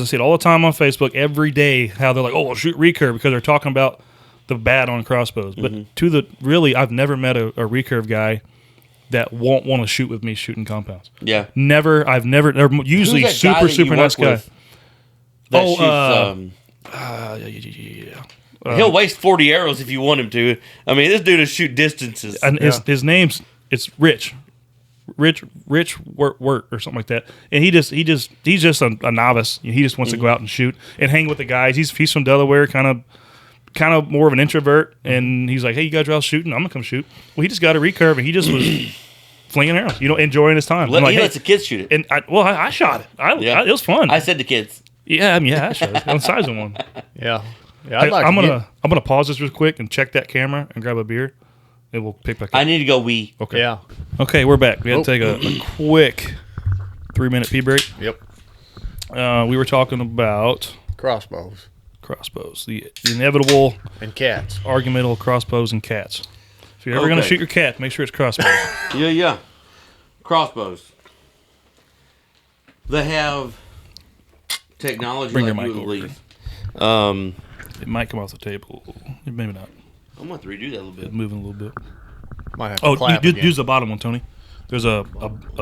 see it all the time on Facebook every day, how they're like, oh, I'll shoot recurve, because they're talking about the bad on crossbows. But I've never met a recurve guy that won't want to shoot with me shooting compounds. Yeah. Never. They're usually super nice guy. He'll waste 40 arrows if you want him to. I mean, this dude will shoot distances. And his name's Rich Wirt or something like that. And he's just a novice. He just wants to go out and shoot and hang with the guys. He's from Delaware, kind of more of an introvert. And he's like, hey, you guys are out shooting? I'm gonna come shoot. Well, he just got a recurve, and he just was flinging arrows, enjoying his time. He lets the kids shoot it. And I shot it. It was fun. I said to kids. Yeah, I shot it. I'm sizing one. Yeah. Hey, I'm gonna pause this real quick and check that camera and grab a beer, and we'll pick back up. I need to go wee. Okay. Yeah. Okay, we're back. We had to take a quick 3-minute pee break. Yep. We were talking about crossbows, the inevitable and cats, argumental crossbows and cats. If you're ever gonna shoot your cat, make sure it's crossbows. Yeah. Crossbows. They have technology Bring like your mic you would over. It might come off the table. Maybe not. I'm going to redo that a little bit. It's moving a little bit. Might have to clap again. Use the bottom one, Tony. There's a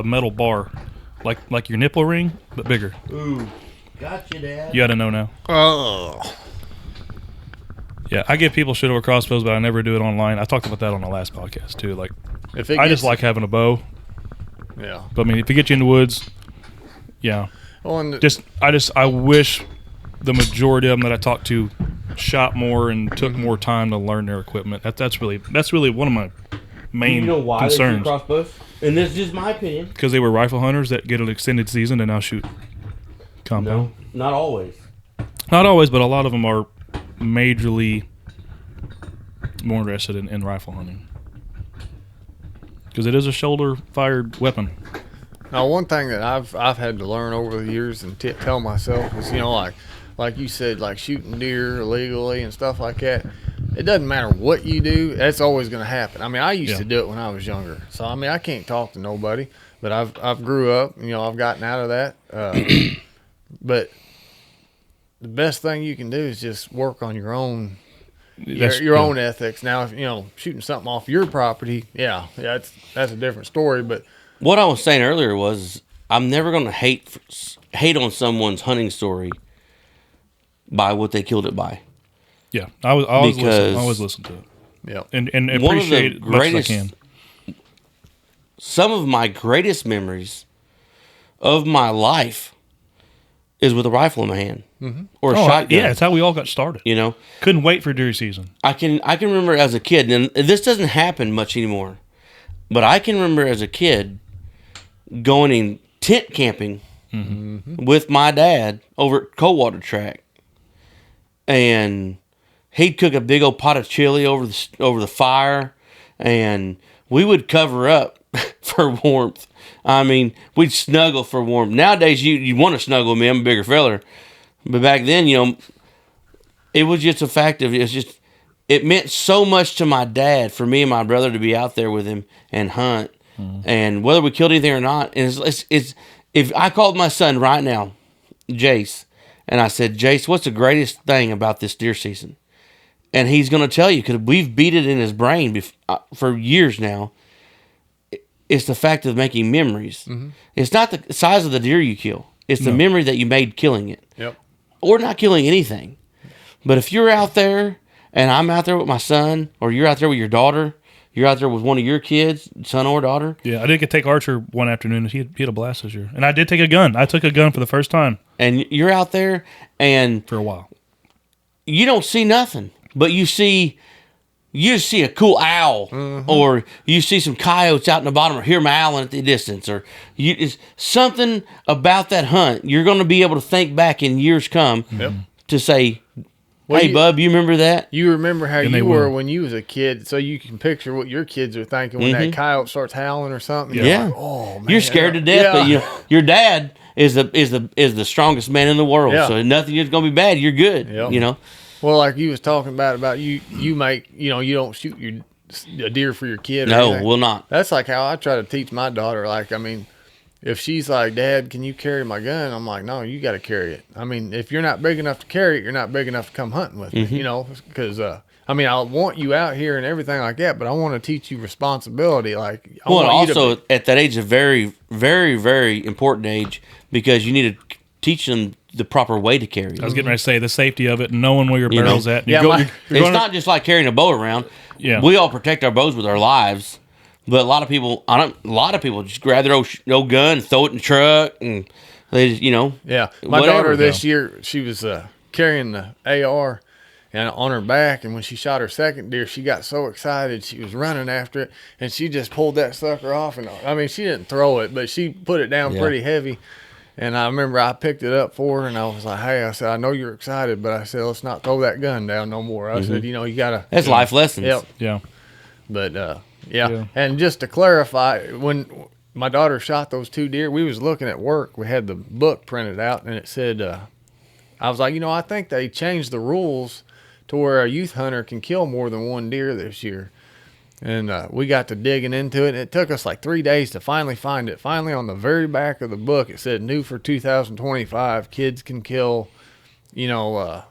metal bar, like your nipple ring, but bigger. Ooh. Gotcha, Dad. You got to know now. Oh. Yeah, I give people shit over crossbows, but I never do it online. I talked about that on the last podcast, too. Like, I just like having a bow. Yeah. But, I mean, if you get you in the woods, yeah. Well, I wish the majority of them that I talked to shot more and took more time to learn their equipment. That's really one of my main concerns. They shoot crossbows? And this is just my opinion. Because they were rifle hunters that get an extended season and now shoot compound. No, not always. Not always, but a lot of them are majorly more interested in rifle hunting. Because it is a shoulder-fired weapon. Now, one thing that I've had to learn over the years and tell myself is, like you said, like shooting deer illegally and stuff like that. It doesn't matter what you do; that's always going to happen. I mean, I used to do it when I was younger, so I mean, I can't talk to nobody. But I've grew up, I've gotten out of that. But the best thing you can do is just work on your own. Your own ethics. Now, if shooting something off your property, that's a different story. But what I was saying earlier was, I'm never going to hate on someone's hunting story by what they killed it by. Yeah, I always listen to it. Yeah, and appreciate it much as I can. Some of my greatest memories of my life is with a rifle in my hand or a shotgun. Yeah, it's how we all got started. Couldn't wait for deer season. I can remember as a kid, and this doesn't happen much anymore, but I can remember as a kid going in tent camping with my dad over at Coldwater Track, and he'd cook a big old pot of chili over the fire, and we would cover up for warmth. I mean, we'd snuggle for warmth. Nowadays, you want to snuggle with me. I'm a bigger fella. But back then, it was just a fact of it meant so much to my dad for me and my brother to be out there with him and hunt. And whether we killed anything or not, and it's if I called my son right now, Jace, and I said, Jace, what's the greatest thing about this deer season? And he's going to tell you, because we've beat it in his brain for years now. It's the fact of making memories. It's not the size of the deer you kill. It's the memory that you made killing it. Yep. Or not killing anything. But if you're out there, and I'm out there with my son, or you're out there with your daughter, you're out there with one of your kids, son or daughter. Yeah, I did get to take Archer one afternoon. He had a blast this year. And I did take a gun. I took a gun for the first time. And you're out there, and for a while, you don't see nothing, but you see a cool owl, or you see some coyotes out in the bottom, or hear them owling at the distance, or it's something about that hunt. You're going to be able to think back in years come to say, hey, bub, you remember that? You remember how you were when you was a kid, so you can picture what your kids are thinking when that coyote starts howling or something. Yeah. Like, oh, man. You're scared to death, but your dad is the strongest man in the world, so nothing is going to be bad. You're good, Well, like you was talking about you make, you don't shoot a deer for your kid. No, we'll not. That's like how I try to teach my daughter. Like, I mean, if she's like, Dad, can you carry my gun? I'm like, no, you got to carry it. I mean, if you're not big enough to carry it, you're not big enough to come hunting with me, because, I mean, I want you out here and everything like that, but I want to teach you responsibility. Like, also at that age, a very, very, very important age, because you need to teach them the proper way to carry it. I was getting ready to say the safety of it, knowing where your barrel's at. It's not just like carrying a bow around. Yeah, we all protect our bows with our lives, but a lot of people just grab their old gun, throw it in the truck, and they just, Yeah, my daughter this year, she was carrying the AR, and on her back. And when she shot her second deer, she got so excited. She was running after it, and she just pulled that sucker off. And I mean, she didn't throw it, but she put it down pretty heavy. And I remember I picked it up for her, and I was like, hey, I said, I know you're excited, but I said, let's not throw that gun down no more. I said, you got to. That's life lessons. Yep. Yeah. But, And just to clarify, when my daughter shot those 2 deer, we was looking at work. We had the book printed out, and it said, I was like, I think they changed the rules to where a youth hunter can kill more than 1 deer this year. And we got to digging into it, and it took us like 3 days to finally find it. Finally, on the very back of the book, it said, new for 2025, kids can kill, antlerless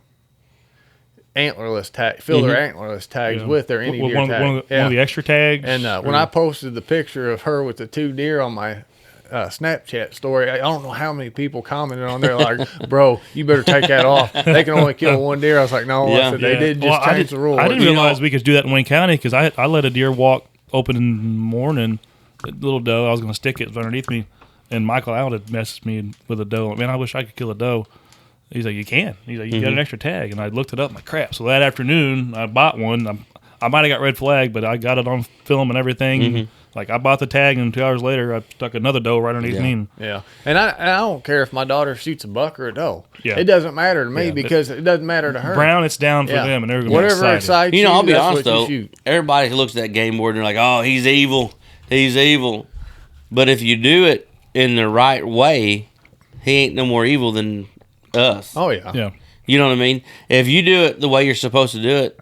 tag, fill their antlerless tags with their any deer tag. One of the extra tags. And when I posted the picture of her with the 2 deer on my Snapchat story, I don't know how many people commented on there like, bro, you better take that off. They can only kill 1 deer. I was like, no, I said, they did just change the rule. I didn't realize we could do that in Wayne County because I let a deer walk open in the morning, a little doe. I was going to stick it underneath me, and Michael Allen had messaged me with a doe. Man, I wish I could kill a doe. He's like, you can. He's like, you got an extra tag. And I looked it up. I'm like, crap. So that afternoon, I bought one. I might have got red flag, but I got it on film and everything. Like, I bought the tag, and 2 hours later, I stuck another doe right underneath me. Yeah. And I don't care if my daughter shoots a buck or a doe. Yeah. It doesn't matter to me because it doesn't matter to her. Brown, it's down for them, and they're going to be whatever excites you. I'll be honest, though. Everybody who looks at that game board, they're like, oh, he's evil. He's evil. But if you do it in the right way, he ain't no more evil than us. Oh, yeah. Yeah. You know what I mean? If you do it the way you're supposed to do it,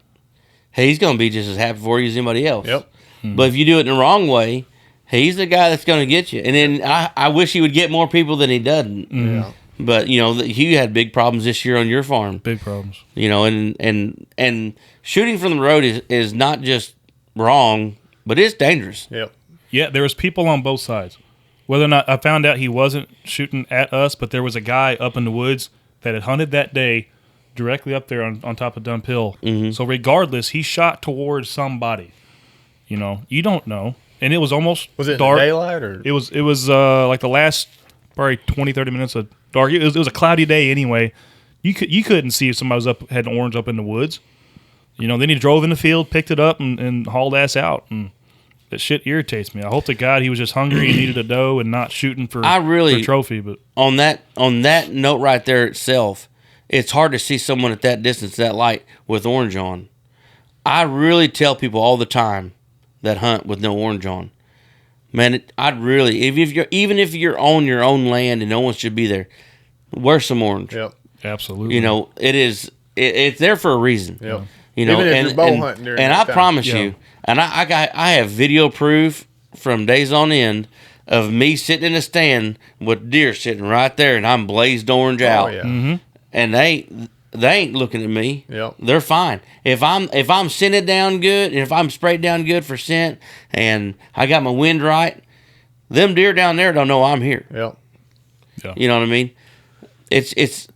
he's going to be just as happy for you as anybody else. Yep. But if you do it in the wrong way, he's the guy that's going to get you. And then I wish he would get more people than he doesn't. Yeah. But, you had big problems this year on your farm. Big problems. And shooting from the road is not just wrong, but it's dangerous. Yep. Yeah, there was people on both sides. Whether or not I found out he wasn't shooting at us, but there was a guy up in the woods that had hunted that day directly up there on top of Dump Hill. So regardless, he shot towards somebody. You don't know. And it was almost was it dark. Daylight or It was like the last probably 20, 30 minutes of dark. It was a cloudy day anyway. You couldn't see if somebody had an orange up in the woods. Then he drove in the field, picked it up, and hauled ass out. And that shit irritates me. I hope to God he was just hungry and needed a doe and not shooting for a trophy. But on that note right there itself, it's hard to see someone at that distance, that light, with orange on. I really tell people all the time that hunt with no orange on. Man, even if you're on your own land and no one should be there, wear some orange. Yep. Absolutely. It's there for a reason. Yep. Even if you're bow hunting during and that I time. promise you, and I have video proof from days on end of me sitting in a stand with deer sitting right there, and I'm blazed orange out. Oh, yeah. And they ain't looking at me. Yep. They're fine. If I'm scented down good, and if I'm sprayed down good for scent, and I got my wind right, them deer down there don't know I'm here. Yep. Yeah. You know what I mean? It's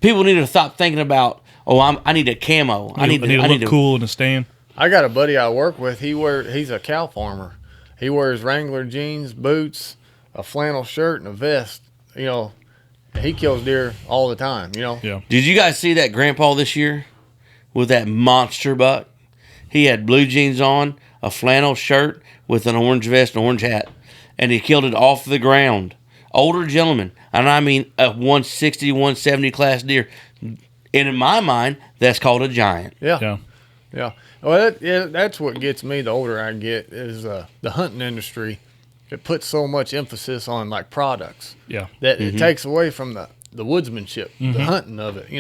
people need to stop thinking about, I need a camo. I need to look cool in the stand. I got a buddy I work with. He's a cow farmer. He wears Wrangler jeans, boots, a flannel shirt, and a vest. He kills deer all the time. Yeah. Did you guys see that grandpa this year with that monster buck? He had blue jeans on, a flannel shirt with an orange vest and orange hat, and he killed it off the ground. Older gentleman, and I mean a 160, 170 class deer. And in my mind, that's called a giant. Yeah. Well, that's what gets me the older I get is the hunting industry. It puts so much emphasis on like products. Yeah. That it takes away from the woodsmanship, the hunting of it.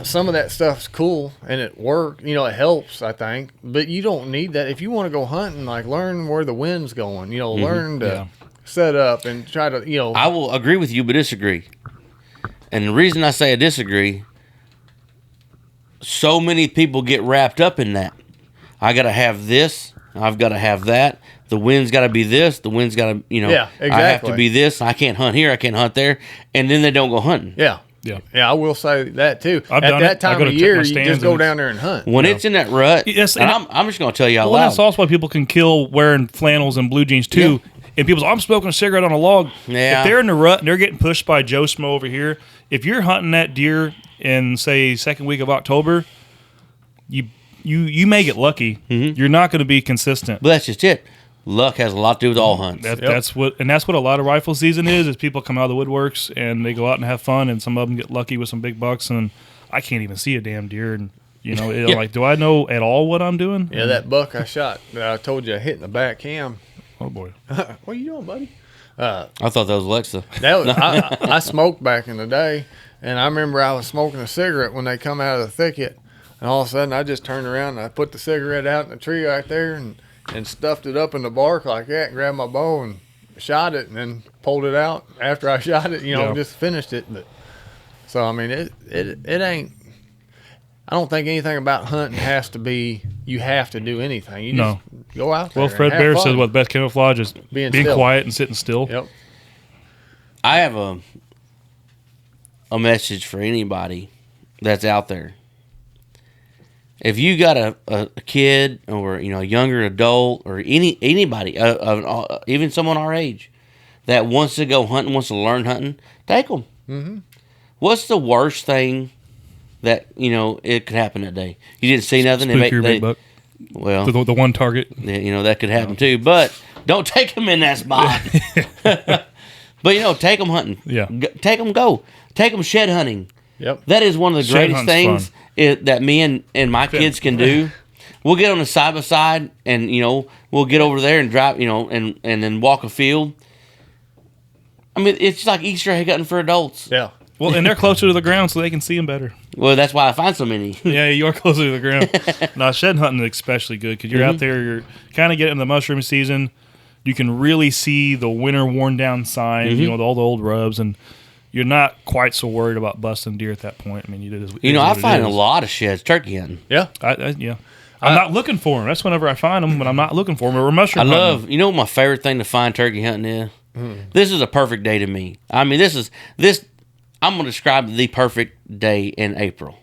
Some of that stuff's cool and it works. It helps, I think. But you don't need that. If you want to go hunting, like learn where the wind's going. Learn to set up and try to, I will agree with you, but disagree. And the reason I say I disagree, so many people get wrapped up in that. I got to have this. I've got to have that. The wind's got to be this. The wind's got to, exactly. I have to be this. I can't hunt here. I can't hunt there. And then they don't go hunting. Yeah. Yeah. Yeah, I will say that too. At that time of year, you just go down there and hunt. When it's in that rut, yes, and I'm just going to tell you out loud. That's also why people can kill wearing flannels and blue jeans too. Yeah. And people say, I'm smoking a cigarette on a log. Yeah. If they're in the rut and they're getting pushed by Joe Smo over here, if you're hunting that deer in say second week of October, you may get lucky. Mm-hmm. You're not going to be consistent. But that's just it. Luck has a lot to do with all hunts. That's what a lot of rifle season is people come out of the woodworks and they go out and have fun, and some of them get lucky with some big bucks, and I can't even see a damn deer, and like, do I know at all what I'm doing? Yeah, that buck I shot that I told you I hit in the back cam. Oh boy. What are you doing, buddy? I thought that was Alexa. I smoked back in the day, and I remember I was smoking a cigarette when they come out of the thicket, and all of a sudden I just turned around and I put the cigarette out in the tree right there and stuffed it up in the bark like that, and grabbed my bow and shot it, and then pulled it out after I shot it. Just finished it. But so I mean, it ain't. I don't think anything about hunting has to be. You have to do anything. You just go out there. Well, Fred Bear says, "Well, the best camouflage is being quiet and sitting still." Yep. I have a message for anybody that's out there. If you got a kid or a younger adult or anybody, even someone our age, that wants to go hunting, wants to learn hunting, take them. Mm-hmm. What's the worst thing that it could happen that day? You didn't see nothing. Big buck. Well, the one target. That could happen too. But don't take them in that spot. But take them hunting. Yeah, take them shed hunting. Yep. That is one of the greatest things that me and my kids can do. We'll get on the side by side, and we'll get over there and drive, and then walk a field. I mean, it's like Easter egg hunting for adults. Yeah. Well, and they're closer to the ground, so they can see them better. Well, that's why I find so many. Yeah, you are closer to the ground. No, shed hunting is especially good because you're out there. You're kind of getting the mushroom season. You can really see the winter worn down signs. All the old rubs, and you're not quite so worried about busting deer at that point. I mean, I find a lot of sheds turkey hunting. Yeah, I'm not looking for them. That's whenever I find them, but I'm not looking for them. Or mushroom hunting. You know what my favorite thing to find turkey hunting is? This is a perfect day to me. I mean, this. I'm going to describe the perfect day in April.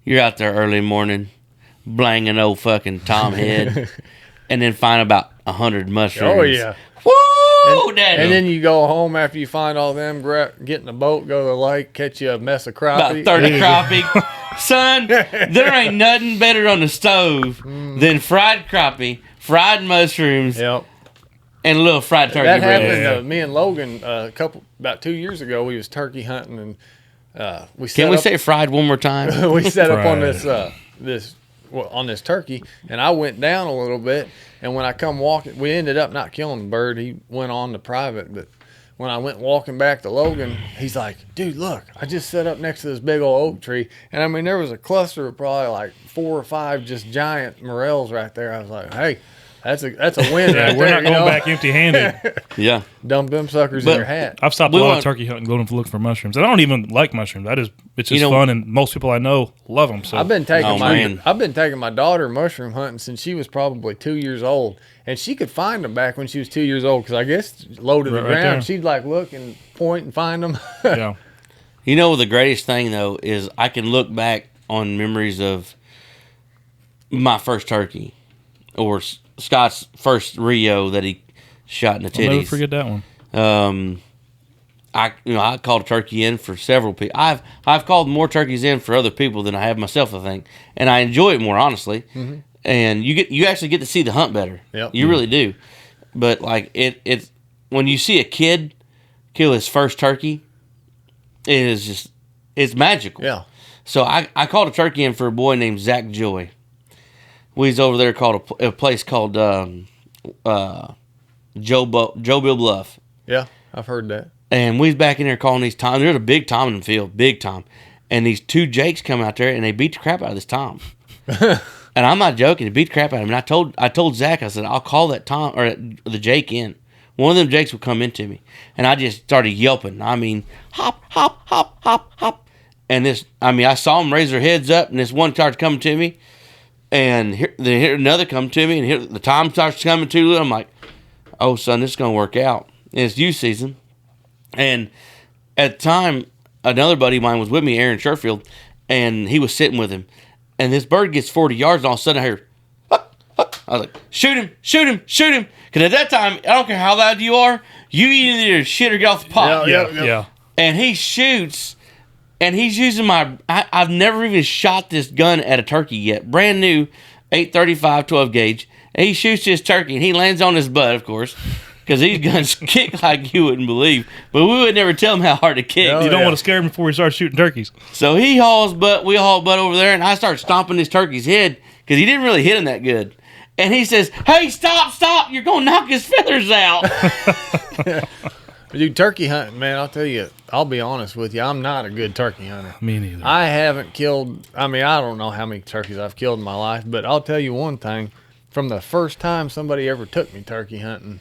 You're out there early morning, blanging old fucking Tom head, and then find about 100 mushrooms. Oh, yeah. Woo, Daddy. And then you go home after you find all them, get in the boat, go to the lake, catch you a mess of crappie. About 30 crappie. Son, there ain't nothing better on the stove than fried crappie, fried mushrooms, and a little fried turkey that breast. happened to me and Logan about 2 years ago. We was turkey hunting, and we say fried one more time? We set up on on this turkey, and I went down a little bit, and when I come walking, we ended up not killing the bird. He went on to private, but when I went walking back to Logan, he's like, "Dude, look, I just set up next to this big old oak tree, and I mean there was a cluster of probably like 4 or 5 just giant morels right there." I was like, "Hey, that's a win." Yeah, right we're there, not going back empty-handed. Yeah, dump them suckers in your hat. I've stopped a lot of turkey hunting going to look for mushrooms. And I don't even like mushrooms. It's just fun, and most people I know love them. So I've been taking my daughter mushroom hunting since she was probably 2 years old, and she could find them back when she was 2 years old because I guess low to the ground. There. She'd like look and point and find them. Yeah. The greatest thing though is I can look back on memories of my first turkey, or Scott's first Rio that he shot in the titties. I'll never forget that one. I called a turkey in for several people. I've called more turkeys in for other people than I have myself, I think, and I enjoy it more, honestly. Mm-hmm. And you actually get to see the hunt better. Yep. You really do. But like it's when you see a kid kill his first turkey, it's magical. Yeah. So I called a turkey in for a boy named Zach Joy. We was over there called a place called Joe Bill Bluff. Yeah, I've heard that. And we was back in there calling these toms. There's a big tom in the field, big tom. And these 2 jakes come out there and they beat the crap out of this tom. And I'm not joking, they beat the crap out of him. And I told Zach, I said, I'll call that tom or the jake in. One of them jakes would come into me. And I just started yelping. I mean, hop, hop, hop, hop, hop. And I saw them raise their heads up, and this one started coming to me. And here another come to me, and here the tom starts coming to. I'm like, oh, son, this is going to work out. And it's youth season. And at the time, another buddy of mine was with me, Aaron Sherfield, and he was sitting with him. And this bird gets 40 yards, and all of a sudden I hear, huck, huck. I was like, shoot him, shoot him, shoot him. Because at that time, I don't care how loud you are, you either shit or get off the pot. Yeah. And he shoots, And he's using I've never even shot this gun at a turkey yet. Brand new 835 12 gauge. And he shoots this turkey and he lands on his butt, of course. Because these guns kick like you wouldn't believe. But we would never tell him how hard it kicked. You don't want to scare him before he starts shooting turkeys. So he hauls butt, we haul butt over there, and I start stomping this turkey's head because he didn't really hit him that good. And he says, "Hey, stop! You're going to knock his feathers out." Dude, turkey hunting, man, I'll tell you, I'll be honest with you, I'm not a good turkey hunter. Me neither. I haven't killed, I don't know how many turkeys I've killed in my life, but I'll tell you one thing. From the first time somebody ever took me turkey hunting,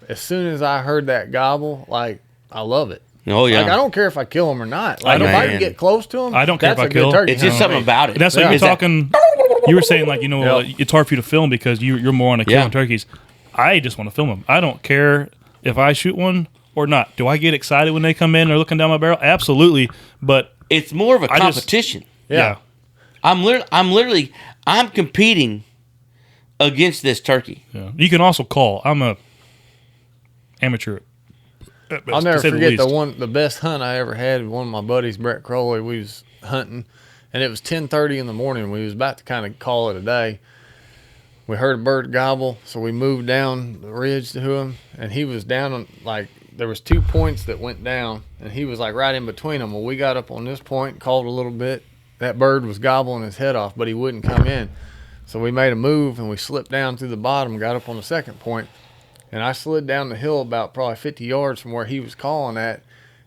as soon as I heard that gobble, like, I love it. Oh, yeah. Like, I don't care if I kill them or not. Like, if I can get close to them, I don't care if I kill them. It's just something about it. And that's what you're talking. You were saying, like, it's hard for you to film because you're more on a killing turkeys. I just want to film them. I don't care if I shoot one or not. Do I get excited when they come in or looking down my barrel? Absolutely. But it's more of a competition. Yeah. I'm competing against this turkey. Yeah. You can also call. I'm a amateur. I'll never forget the best hunt I ever had. One of my buddies, Brett Crowley, we was hunting, and it was 10:30 in the morning. We was about to kind of call it a day. We heard a bird gobble, so we moved down the ridge to him, and he was down on, like, there was 2 points that went down, and he was like right in between them. Well, we got up on this point, called a little bit. That bird was gobbling his head off, but he wouldn't come in. So we made a move, and we slipped down through the bottom, got up on the second point, and I slid down the hill about probably 50 yards from where he was calling at,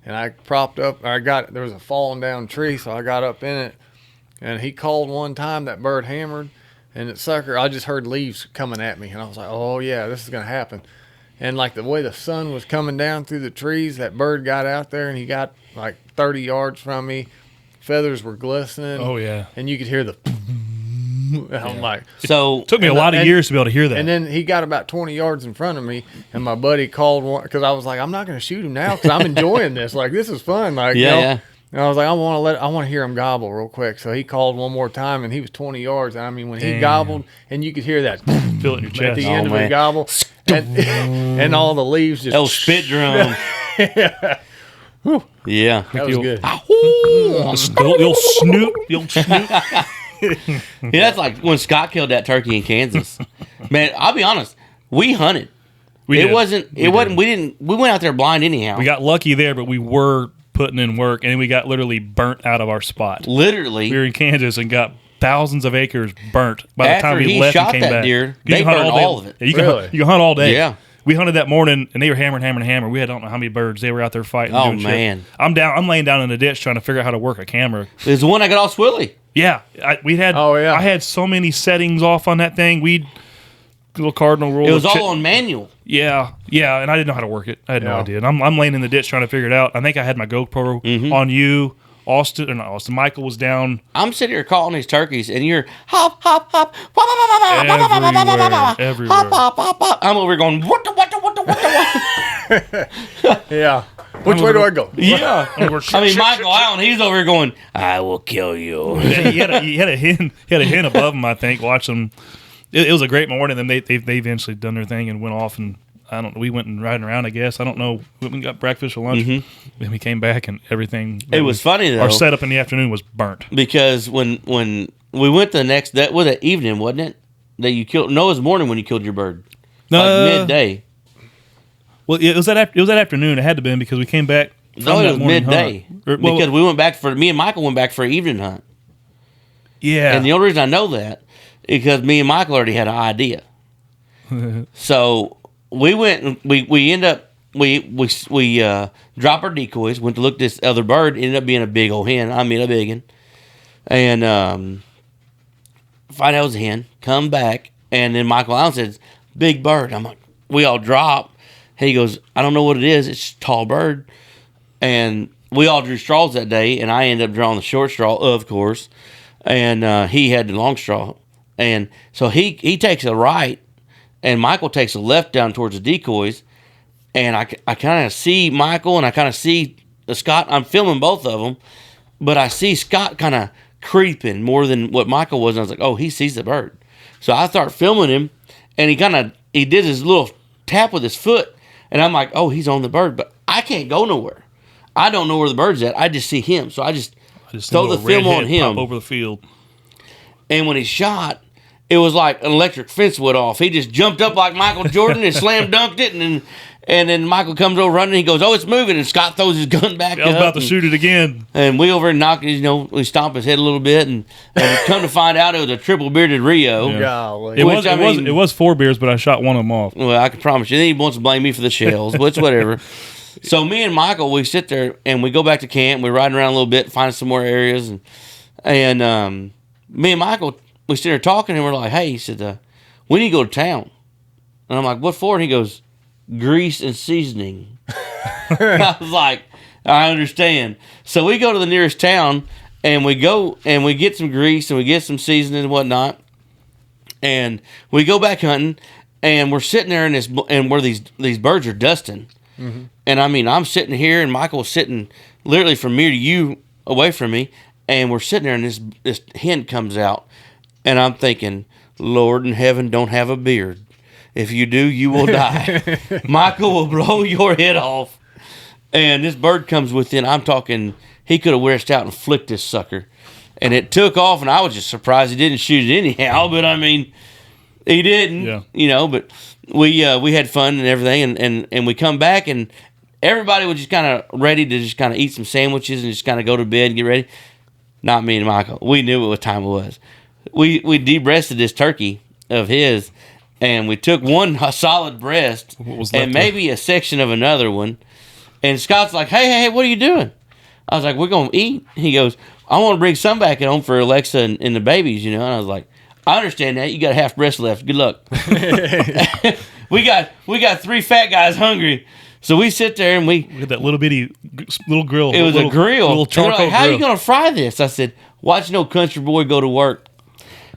and I propped up. There was a falling down tree, so I got up in it, and he called one time. That bird hammered, and it sucker, I just heard leaves coming at me, and I was like, oh, yeah, this is going to happen. And, like, the way the sun was coming down through the trees, that bird got out there, and he got, like, 30 yards from me. Feathers were glistening. Oh, yeah. And you could hear the... I'm like... So... It took me a lot of years to be able to hear that. And then he got about 20 yards in front of me, and my buddy called one... Because I was like, I'm not going to shoot him now because I'm enjoying this. Like, this is fun. Like, yeah. And I was like, I want to hear him gobble real quick. So he called one more time, and he was 20 yards. And when he gobbled, and you could hear that... Feel it in your chest. At the end of the gobble. And all the leaves just... Oh, spit drum. Yeah. Yeah. That was good. The old snoot. Yeah, that's like when Scott killed that turkey in Kansas. Man, I'll be honest. We hunted. We went out there blind anyhow. We got lucky there, but we were putting in work, and we got literally burnt out of our spot. Literally. We were in Kansas and got thousands of acres burnt by the time we left and came back. Deer, they burned all of it. Yeah, you can hunt all day. Yeah. We hunted that morning, and they were hammering. We had I don't know how many birds. They were out there fighting. Oh, man. Shit. I'm laying down in the ditch trying to figure out how to work a camera. There's the one I got off Swilly. Yeah. I had so many settings off on that thing. Little cardinal rule. It was all on manual. Yeah, and I didn't know how to work it. I had no idea. And I'm laying in the ditch trying to figure it out. I think I had my GoPro on you. Michael was down. I'm sitting here calling these turkeys, and you're hop, hop, hop, everywhere. Hop, hop, hop, hop. I'm over going, what the. Yeah. Which way do I go? Yeah. Michael Allen, he's over here going, I will kill you. he had a hen above him, I think, watching. It was a great morning. Then they eventually done their thing and went off, and I don't know. We went and riding around, I guess. I don't know. We went and got breakfast for lunch. Then we came back and everything. It was funny though. Our setup in the afternoon was burnt because when we went the next that was that evening, wasn't it? That you killed? No, it was morning when you killed your bird. Like midday. Well, it was that afternoon. It had to have been because we came back. No, it was midday. Because we went back me and Michael went back for an evening hunt. Yeah. And the only reason I know that is because me and Michael already had an idea. So we went and we end up we dropped our decoys, went to look at this other bird, ended up being a big old hen. I mean a big one. And find out it was a hen, come back, and then Michael Allen says, big bird. I'm like, we all drop. He goes, I don't know what it is. It's a tall bird. And we all drew straws that day, and I ended up drawing the short straw, of course. And he had the long straw. And so he takes a right, and Michael takes a left down towards the decoys. And I kind of see Michael, and I kind of see Scott. I'm filming both of them, but I see Scott kind of creeping more than what Michael was. And I was like, oh, he sees the bird. So I start filming him, and he did his little tap with his foot. And I'm like, oh, he's on the bird, but I can't go nowhere. I don't know where the bird's at. I just see him. So I just throw the film on him. Pop over the field. And when he shot, it was like an electric fence went off. He just jumped up like Michael Jordan and slam dunked it. And then Michael comes over running. He goes, "Oh, it's moving!" And Scott throws his gun back up. I was about to shoot it again. And we over and knock, we stomp his head a little bit, and come to find out it was a triple bearded Rio. Yeah. It was 4 beers, but I shot one of them off. Well, I can promise you, he wants to blame me for the shells, but it's whatever. So me and Michael, we sit there and we go back to camp. We're riding around a little bit, finding some more areas, and me and Michael, we sit there talking, and we're like, "Hey," he said, "we need to go to town." And I'm like, "What for?" And he goes, "Grease and seasoning." I was like, I understand. So we go to the nearest town, and we go and we get some grease and we get some seasoning and whatnot, and we go back hunting, and we're sitting there and where these birds are dusting, and I mean I'm sitting here and Michael's sitting literally from me to you away from me, and we're sitting there and this hen comes out, and I'm thinking, Lord in heaven, don't have a beard. If you do, you will die. Michael will blow your head off. And this bird comes within, I'm talking, he could have wished out and flicked this sucker. And it took off, and I was just surprised he didn't shoot it anyhow. But, I mean, he didn't, but we had fun and everything. And we come back, and everybody was just kind of ready to just kind of eat some sandwiches and just kind of go to bed and get ready. Not me and Michael. We knew what time it was. We de-breasted this turkey of his, and we took one solid breast and maybe a section of another one. And Scott's like, hey, what are you doing? I was like, we're going to eat. He goes, I want to bring some back at home for Alexa and the babies, And I was like, I understand that. You got a half breast left. Good luck. We got 3 fat guys hungry. So we sit there and we had that little bitty little grill. It was a grill. Little charcoal grill. How are you going to fry this? I said, watch no country boy go to work.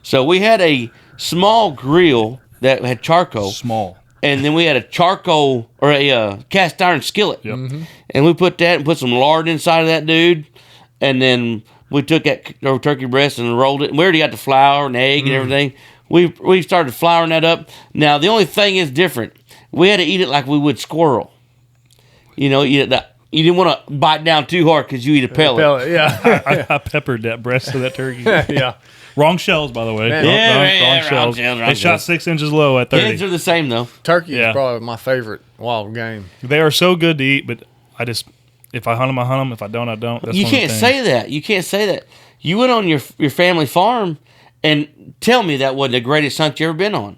So we had a small grill that had charcoal. Small. And then we had a charcoal or a cast iron skillet. Yep. Mm-hmm. And we put that and put some lard inside of that dude. And then we took that turkey breast and rolled it. And we already got the flour and egg and everything. We started flouring that up. Now, the only thing is different. We had to eat it like we would squirrel. You didn't want to bite down too hard because you eat a pellet. Yeah. I peppered that breast of that turkey. Yeah. Wrong shells, by the way. Wrong shells. They shot 6 inches low at 30. Heads are the same, though. Turkey is probably my favorite wild game. They are so good to eat, but if I hunt them, I hunt them. If I don't, I don't. That's you can't say that. You can't say that. You went on your family farm and tell me that wasn't the greatest hunt you ever been on.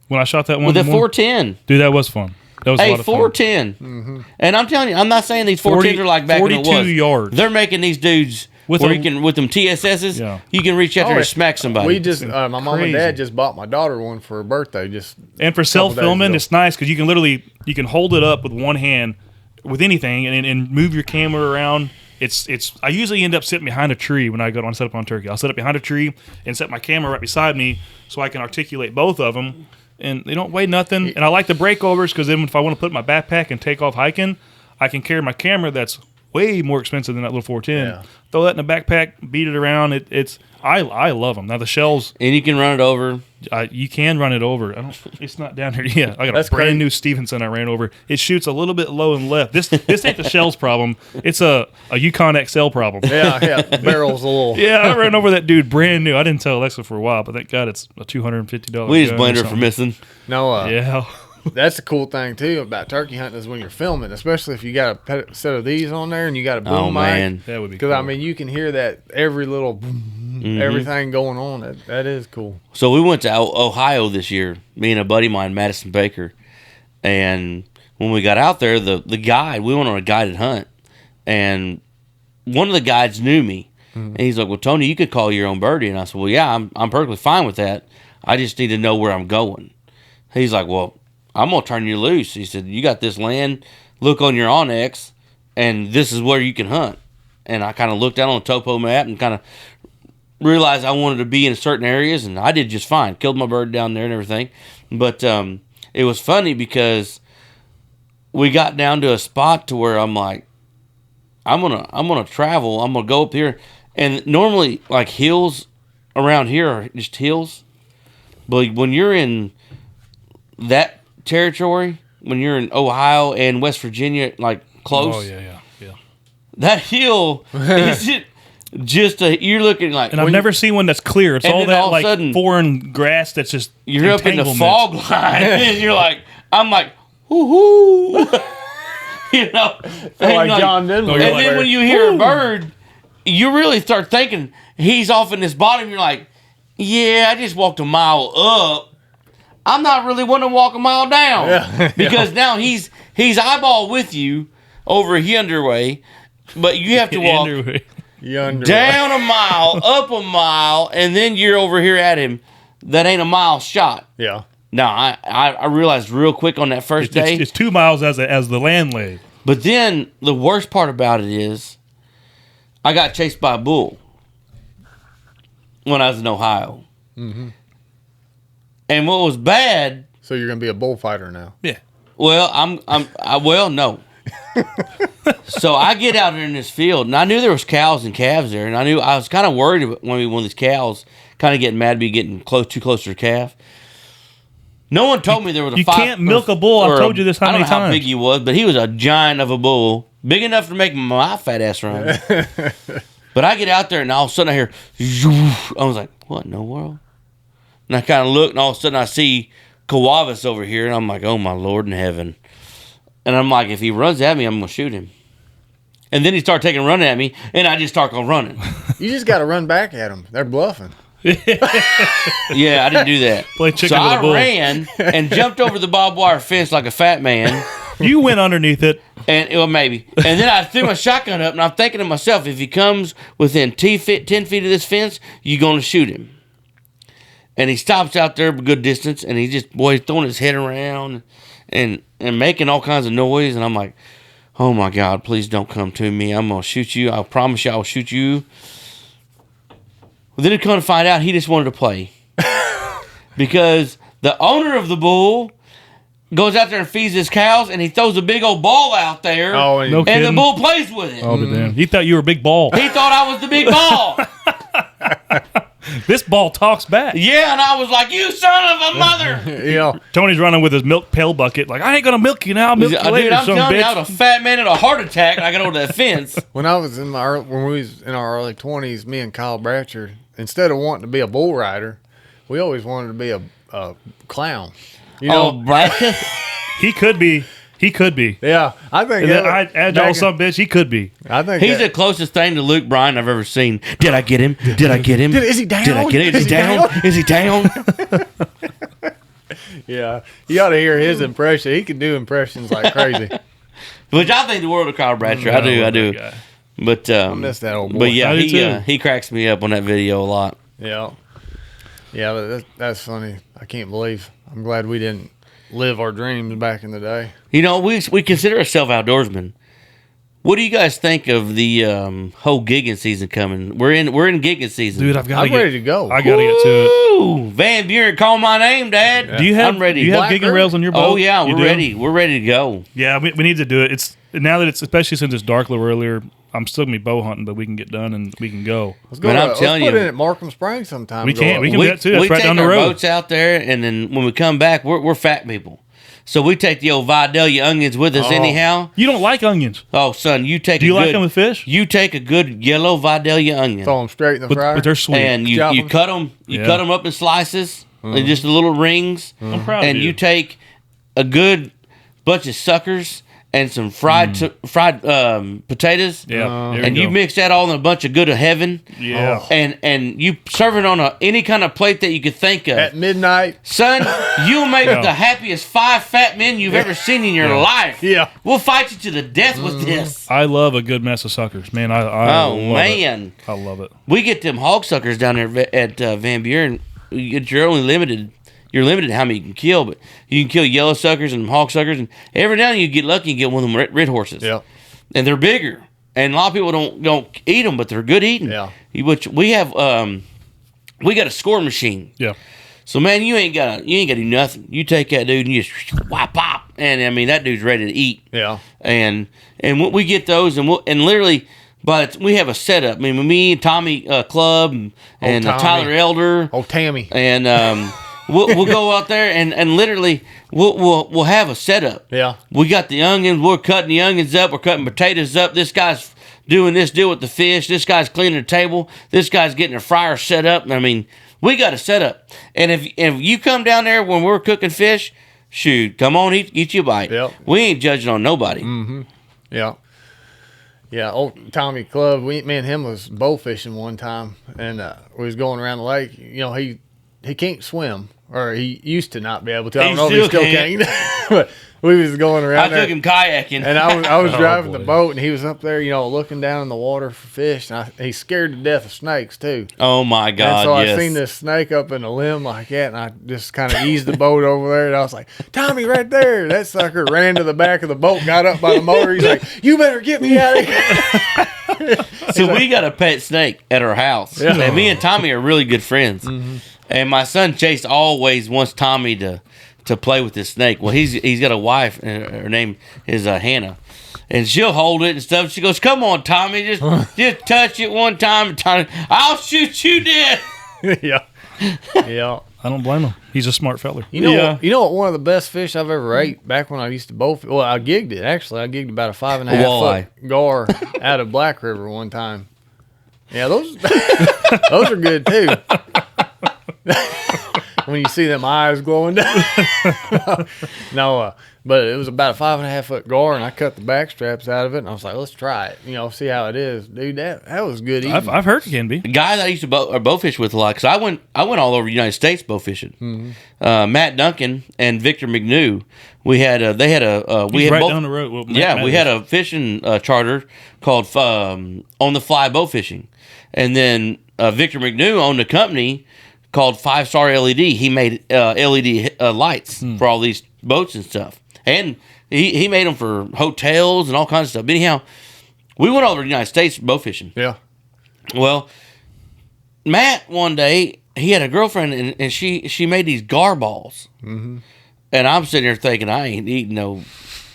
When I shot that one with a 410. Dude, that was fun. That was a lot of 410. Mm-hmm. And I'm telling you, I'm not saying these 410s are like back when it was. 42 yards. They're making these dudes with them TSSs. You can reach out there and smack somebody. We just my mom and dad just bought my daughter one for her birthday. And for self filming, it's nice because you can hold it up with one hand with anything and move your camera around. I usually end up sitting behind a tree when I go to set up on turkey. I'll sit up behind a tree and set my camera right beside me so I can articulate both of them. And they don't weigh nothing. And I like the breakovers because then if I want to put my backpack and take off hiking, I can carry my camera that's way more expensive than that little 410. Yeah. Throw that in the backpack, beat it around. I love them. Now the shells. And you can run it over. You can run it over. It's not down here. Yeah, I got a brand new Stevenson I ran over. It shoots a little bit low and left. This ain't the shells problem. It's a Yukon XL problem. Yeah. The barrel's a little. Yeah, I ran over that dude brand new. I didn't tell Alexa for a while, but thank God it's a $250. We just blamed her for missing. No. Yeah. That's the cool thing too about turkey hunting is when you're filming, especially if you got a set of these on there and you got a boom mic. Man, that would be because cool. I mean you can hear that every little boom, everything going on. That is cool. So we went to Ohio this year, me and a buddy of mine, Madison Baker, and when we got out there, the guide, we went on a guided hunt, and one of the guides knew me, and he's like, "Well, Tony, you could call your own birdie," and I said, "Well, yeah, I'm perfectly fine with that. I just need to know where I'm going." He's like, "Well, I'm going to turn you loose." He said, "You got this land, look on your Onyx, and this is where you can hunt." And I kind of looked out on the topo map and kind of realized I wanted to be in certain areas, and I did just fine. Killed my bird down there and everything. But it was funny because we got down to a spot to where I'm like, I'm gonna travel. I'm going to go up here. And normally, like, hills around here are just hills. But when you're in that territory, when you're in Ohio and West Virginia, like close. Oh, yeah. that hill is just you're looking like. And I've never seen one that's clear. It's all that like sudden, foreign grass that's just you're up in the fog line, and you're like, I'm like, hoo. You know, like John Denver. And then when you hear a bird, you really start thinking he's off in this bottom. You're like, yeah, I just walked a mile up. I'm not really wanting to walk a mile down because now he's eyeball with you over yonder way, but you have to walk down a mile, up a mile, and then you're over here at him. That ain't a mile shot. Yeah. No, I realized real quick on that first day. It's 2 miles as the land laid. But then the worst part about it is I got chased by a bull when I was in Ohio. Mm-hmm. And what was bad... So you're going to be a bullfighter now. Yeah. Well, no. So I get out there in this field, and I knew there was cows and calves there, and I was kind of worried when one of these cows kind of getting mad at me getting too close to the calf. No one told me there was a You can't milk a bull. I've told you this how many times. I don't know how big he was, but he was a giant of a bull. Big enough to make my fat ass run. But I get out there, and all of a sudden I hear... I was like, what in the world? And I kind of look, and all of a sudden I see Kawavis over here, and I'm like, oh, my Lord in heaven. And I'm like, if he runs at me, I'm going to shoot him. And then he started taking a run at me, and I just start going running. You just got to run back at them. They're bluffing. Yeah, I didn't do that. Play chicken so with a bull. I ran and jumped over the barbed wire fence like a fat man. You went underneath it. And well, maybe. And then I threw my shotgun up, and I'm thinking to myself, if he comes within 10 feet of this fence, you're going to shoot him. And he stops out there a good distance, and he's throwing his head around and making all kinds of noise. And I'm like, oh, my God, please don't come to me. I'm going to shoot you. I promise you I'll shoot you. Well, then it come to find out he just wanted to play. Because the owner of the bull goes out there and feeds his cows, and he throws a big old ball out there, no and the bull plays with it. Oh, but damn. He thought you were a big ball. He thought I was the big ball. This ball talks back. Yeah, and I was like, you son of a mother. Yeah. Tony's running with his milk pail bucket like, I ain't going to milk you now. I'll milk you later, dude, I'm telling you, bitch. I was a fat man had a heart attack, and I got over that fence. When we was in our early 20s, me and Kyle Bratcher, instead of wanting to be a bull rider, we always wanted to be a clown. You know? Oh, Brad. He could be. Yeah, I think agile some bitch. He could be. I think he's the closest thing to Luke Bryan I've ever seen. Did I get him? Is he down? Did I get him? Is he down? Yeah, you ought to hear his impression. He can do impressions like crazy. Which I think the world of Kyle Bratcher. I do. But I miss that old boy. But yeah, he cracks me up on that video a lot. Yeah, but that's funny. I can't believe. I'm glad we didn't live our dreams back in the day. You know, we consider ourselves outdoorsmen. What do you guys think of the whole gigging season coming? We're in gigging season, dude. I'm ready to go. I gotta get to it. Van Buren, call my name, Dad. Yeah. I'm ready. Do you have gigging rails on your boat? Oh yeah, we're ready. We're ready to go. Yeah, we need to do it. It's now that it's especially since it's dark a little earlier. I'm still gonna be bow hunting, but we can get done and we can go. Let's go. Let's put it at Markham Springs sometime. We can do that too. That's right down the road. We take our boats out there, and then when we come back, we're fat people. So we take the old Vidalia onions with us anyhow. You don't like onions. Oh, son, you take. Do you like them with fish? You take a good yellow Vidalia onion. Throw them straight in the fryer. But they're sweet. And you cut them. You cut them up in slices, and just little rings. I'm proud of you. And you take a good bunch of suckers and some fried potatoes. Yeah. And you mix that all in a bunch of good of heaven. Yeah. And you serve it on any kind of plate that you could think of. At midnight. Son, you'll make the happiest 5 fat men you've ever seen in your life. Yeah. We'll fight you to the death with this. I love a good mess of suckers. Man, I love it. I love it. We get them hog suckers down there at Van Buren. You're limited how many you can kill, but you can kill yellow suckers and hog suckers, and every now and then you get lucky and get one of them red horses. Yeah. And they're bigger. And a lot of people don't eat them, but they're good eating. Yeah. Which we have we got a score machine. Yeah. So man, you ain't got to do nothing. You take that dude and you just whop pop, and I mean that dude's ready to eat. Yeah. And we get those, and literally, but we have a setup. I mean, me and Tommy Club and Tyler Elder. Oh, Tammy. And we'll go out there and literally we'll have a setup. Yeah. We got the onions. We're cutting the onions up. We're cutting potatoes up. This guy's doing this deal with the fish. This guy's cleaning the table. This guy's getting a fryer set up. I mean, we got a setup. And if you come down there when we're cooking fish, shoot, come on, eat you a bite. Yep. We ain't judging on nobody. Mm-hmm. Yeah. Yeah, old Tommy Club, me and him was bow fishing one time, and we was going around the lake. You know, he can't swim, or he used to not be able to. I don't know if he still can't. But we was going around I took him kayaking. And I was driving the boat, and he was up there, you know, looking down in the water for fish. And he's scared to death of snakes, too. Oh, my God, and so yes. I seen this snake up in a limb like that, and I just kind of eased the boat over there, and I was like, Tommy, right there. That sucker ran to the back of the boat, got up by the motor. He's like, you better get me out of here. So we got a pet snake at our house. Yeah. And me and Tommy are really good friends. Mm-hmm. And my son Chase always wants Tommy to play with this snake. Well, he's got a wife, and her name is Hannah, and she'll hold it and stuff. She goes, "Come on, Tommy, just touch it one time, Tommy. I'll shoot you dead." Yeah. I don't blame him. He's a smart fella. You know what? One of the best fish I've ever ate back when I used to bow. Well, I gigged it actually. I gigged about a 5.5 foot gar out of Black River one time. Yeah, those those are good too. When you see them eyes glowing down. No, but it was about a 5.5 foot gar, and I cut the back straps out of it, and I was like, let's try it. You know, see how it is. Dude, that was good eating. I've heard it can be. The guy that I used to bow fish with a lot, because I went all over the United States bow fishing. Mm-hmm. Matt Duncan and Victor McNew, we had down the road. Well, we had a fishing charter called On the Fly Bow Fishing. And then Victor McNew owned a company called 5 Star LED. He made LED lights for all these boats and stuff. And he made them for hotels and all kinds of stuff. But anyhow, we went over to the United States bow fishing. Yeah. Well, Matt, one day, he had a girlfriend, and she made these gar balls. Mm-hmm. And I'm sitting there thinking, I ain't eating no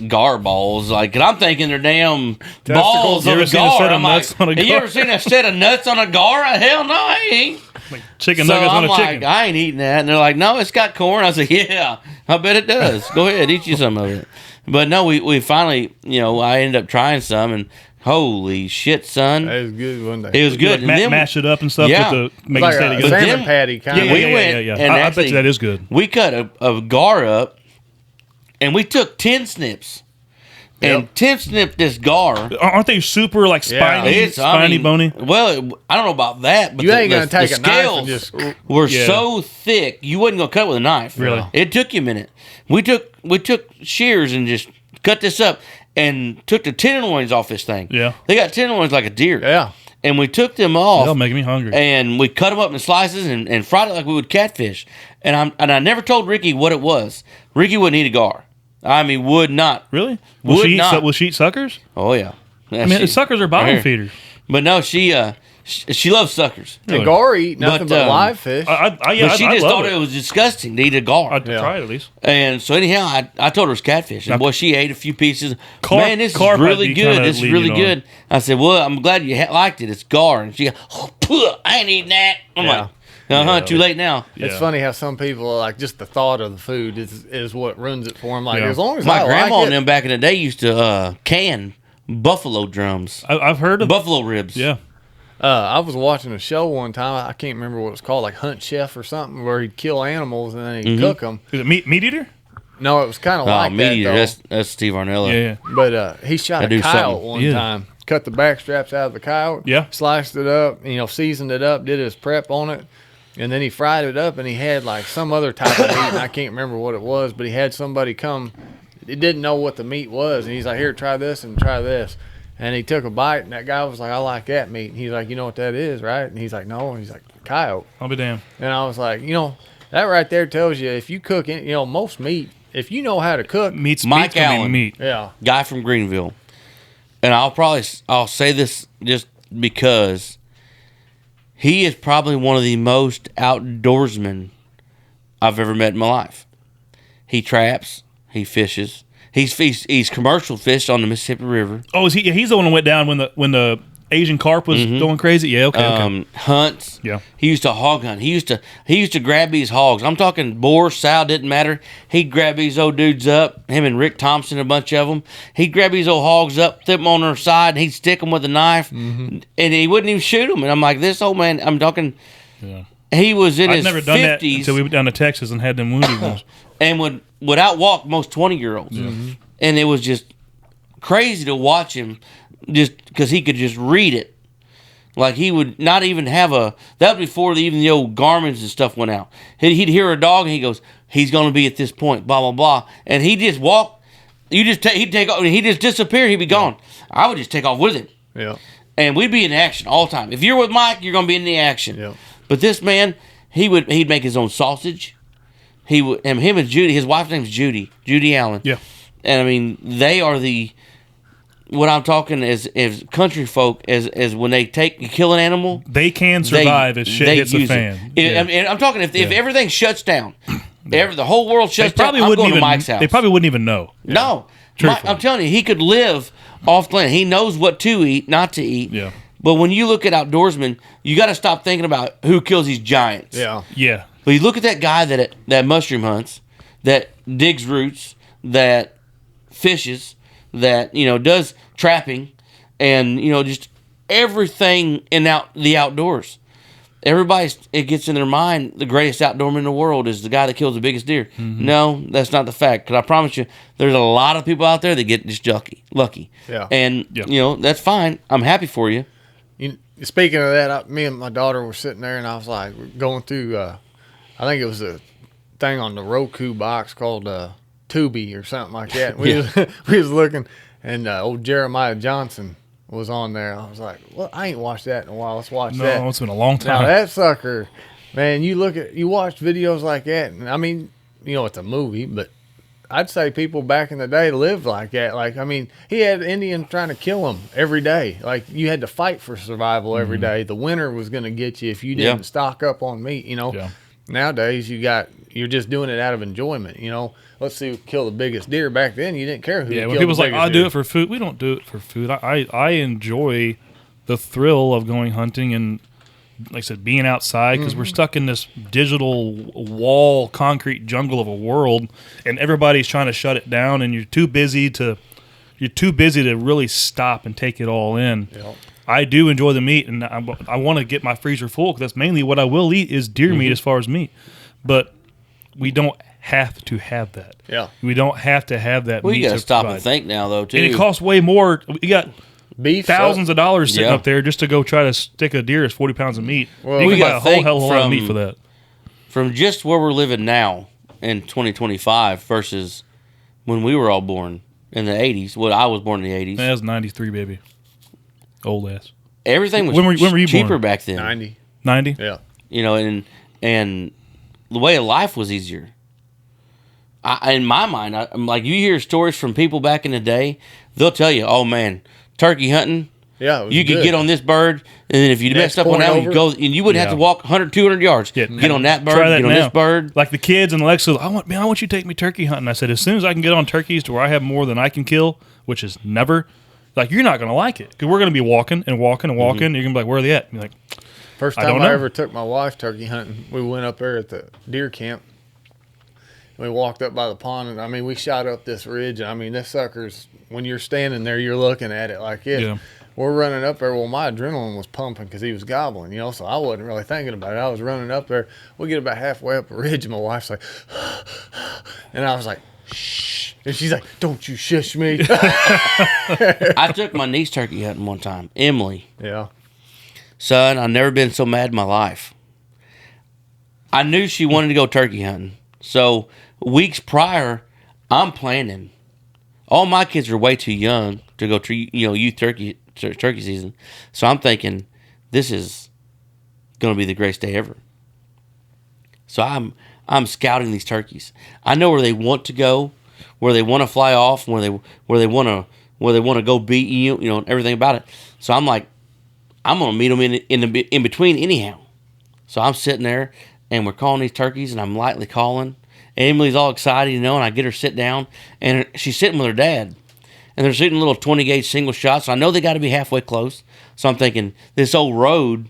gar balls. Like, and I'm thinking they're damn balls on a gar. I'm like, have you ever seen a set of nuts on a gar? Hell no, I ain't. Like chicken nuggets on a chicken. I'm like, I ain't eating that. And they're like, no, it's got corn. I said, yeah, I bet it does. Go ahead, eat you some of it. But no, we finally, I ended up trying some, and holy shit, son. It was good one day. It was good. Like mash it up and stuff. Yeah. With the, make it stay together. Salmon patty kind of. Yeah. I bet you that is good. We cut a gar up, and we took 10 snips. And Tim snipped this gar. Aren't they super like spiny, bony? Well, I don't know about that, but you ain't gonna take the a knife and scales were so thick you wasn't gonna cut it with a knife. Really? It took you a minute. We took shears and just cut this up and took the tenderloins off this thing. Yeah, they got tenderloins like a deer. Yeah, and we took them off. That'll make me hungry. And we cut them up in slices and fried it like we would catfish. And I never told Ricky what it was. Ricky wouldn't eat a gar. I mean, would not. Really? Will she eat suckers? Oh, yeah. I mean, suckers are bottom feeders. But no, she loves suckers. The gar eat nothing but live fish. But she just thought it was disgusting to eat a gar. I'd try it at least. And so anyhow, I told her it was catfish. And boy, she ate a few pieces. Man, this is really good. This is really good. I said, well, I'm glad you liked it. It's gar. And she, I ain't eating that. I'm like, too late now. It's funny how some people like just the thought of the food is what ruins it for them. Like as long as my I grandma like and them back in the day used to can buffalo drums. I've heard of buffalo ribs. Yeah. I was watching a show one time. I can't remember what it was called, like Hunt Chef or something, where he'd kill animals and then he'd cook them. Is it meat eater? No, it was kind of like meat that. Eater. That's Steve Arnella. Yeah. But he shot a coyote one time. Cut the back straps out of the coyote. Yeah. Sliced it up. Seasoned it up. Did his prep on it. And then he fried it up, and he had like some other type of meat, and I can't remember what it was, but he had somebody come. He didn't know what the meat was, and he's like, here, try this and try this. And he took a bite, and that guy was like, I like that meat. And he's like, you know what that is, right? And he's like, no. And he's like, coyote. I'll be damned. And I was like, that right there tells you if you cook, most meat, if you know how to cook. Mike Allen, meat. Yeah. Guy from Greenville. And I'll say this just because he is probably one of the most outdoorsmen I've ever met in my life. He traps. He fishes. He's commercial fished on the Mississippi River. Oh, is he? He's the one who went down when the Asian carp was going crazy. Yeah, okay. Hunts. Yeah. He used to hog hunt. He used to grab these hogs. I'm talking boar, sow, didn't matter. He'd grab these old dudes up. Him and Rick Thompson, a bunch of them. He'd grab these old hogs up, flip them on their side, and he'd stick them with a knife, and he wouldn't even shoot them. And I'm like, this old man. I'm talking. Yeah. He was in his 50s. I've never done that until we went down to Texas and had them wounded ones. And would outwalk most 20-year-olds. And it was just crazy to watch him just because he could just read it. Like he would not even have that was before even the old Garmins and stuff went out. He'd hear a dog and he goes, he's going to be at this point, blah, blah, blah. And he'd just walk. He'd take off. He'd just disappear. He'd be gone. I would just take off with him. Yeah. And we'd be in action all the time. If you're with Mike, you're going to be in the action. Yeah. But this man, he'd make his own sausage. Him and Judy, his wife's name's Judy Allen. Yeah. And I mean, they are what I'm talking as country folk, as when they kill an animal. They can survive if shit hits the fan. I'm talking if everything shuts down, the whole world shuts down, I'm going to Mike's house. They probably wouldn't even know. No. Mike, I'm telling you, he could live off the land. He knows what to eat, not to eat. Yeah. But when you look at outdoorsmen, you got to stop thinking about who kills these giants. Yeah. Yeah. But you look at that guy that mushroom hunts, that digs roots, that fishes, that does trapping, and just everything in the outdoors. It gets in their mind the greatest outdoorman in the world is the guy that kills the biggest deer. Mm-hmm. No, that's not the fact. Because I promise you, there's a lot of people out there that get just lucky. Yeah. And that's fine. I'm happy for you. Speaking of that, me and my daughter were sitting there, and I was like, going through. I think it was a thing on the Roku box called Tubi or something like that. We was looking, and old Jeremiah Johnson was on there. I was like, well, I ain't watched that in a while. Let's watch that. No, it's been a long time. Now that sucker, man, you watch videos like that, and I mean, it's a movie, but I'd say people back in the day lived like that. Like, I mean, he had Indians trying to kill him every day. Like, you had to fight for survival every day. The winter was going to get you if you didn't stock up on meat, Yeah. Nowadays, you're just doing it out of enjoyment, Let's see who killed the biggest deer. Back then, you didn't care who killed the biggest deer. When people's like, I do it for food. We don't do it for food. I enjoy the thrill of going hunting and, like I said, being outside because we're stuck in this digital wall, concrete jungle of a world, and everybody's trying to shut it down, and you're too busy to really stop and take it all in. Yep. I do enjoy the meat, and I want to get my freezer full because that's mainly what I will eat is deer meat as far as meat. But we don't have to have that. Yeah. We don't have to have that meat. You got to stop and think now, though, too. And it costs way more. You got beef, thousands of dollars sitting up there just to go try to stick a deer as 40 pounds of meat. Well, you can buy a whole hell of a lot of meat for that. From just where we're living now in 2025 versus when we were all born in the 80s. Well, I was born in the 80s. That was 93, baby. Old ass. Everything was when were you cheaper born? Back then. 90. 90? Yeah. And the way of life was easier. In my mind, I'm like, you hear stories from people back in the day, they'll tell you, oh man, turkey hunting, you could get on this bird, and then if you messed up on that one, you go, and you wouldn't have to walk 100, 200 yards. Get on that bird, get on this bird. Like the kids and Alexa, I want you to take me turkey hunting. I said, as soon as I can get on turkeys to where I have more than I can kill, which is never, like, you're not going to like it because we're going to be walking and walking and walking. Mm-hmm. You're going to be like, where are they at? And you're like, first time I ever took my wife turkey hunting, we went up there at the deer camp. We walked up by the pond, and I mean, we shot up this ridge. And I mean, this sucker's, when you're standing there, you're looking at it like it. Yeah. We're running up there. Well, my adrenaline was pumping because he was gobbling, so I wasn't really thinking about it. I was running up there. We get about halfway up the ridge, and my wife's like, and I was like, shh. And she's like, don't you shush me. I took my niece turkey hunting one time, Emily. Yeah. Son, I've never been so mad in my life. I knew she wanted to go turkey hunting. So weeks prior, I'm planning. All my kids are way too young to go to youth turkey season. So I'm thinking this is going to be the greatest day ever. So I'm scouting these turkeys. I know where they want to go, where they want to fly off, where they want to go beat and everything about it. So I'm like, I'm going to meet them in between anyhow. So I'm sitting there, and we're calling these turkeys, and I'm lightly calling. And Emily's all excited, and I get her sit down, and she's sitting with her dad. And they're shooting little 20-gauge single shots. So I know they got to be halfway close. So I'm thinking, this old road,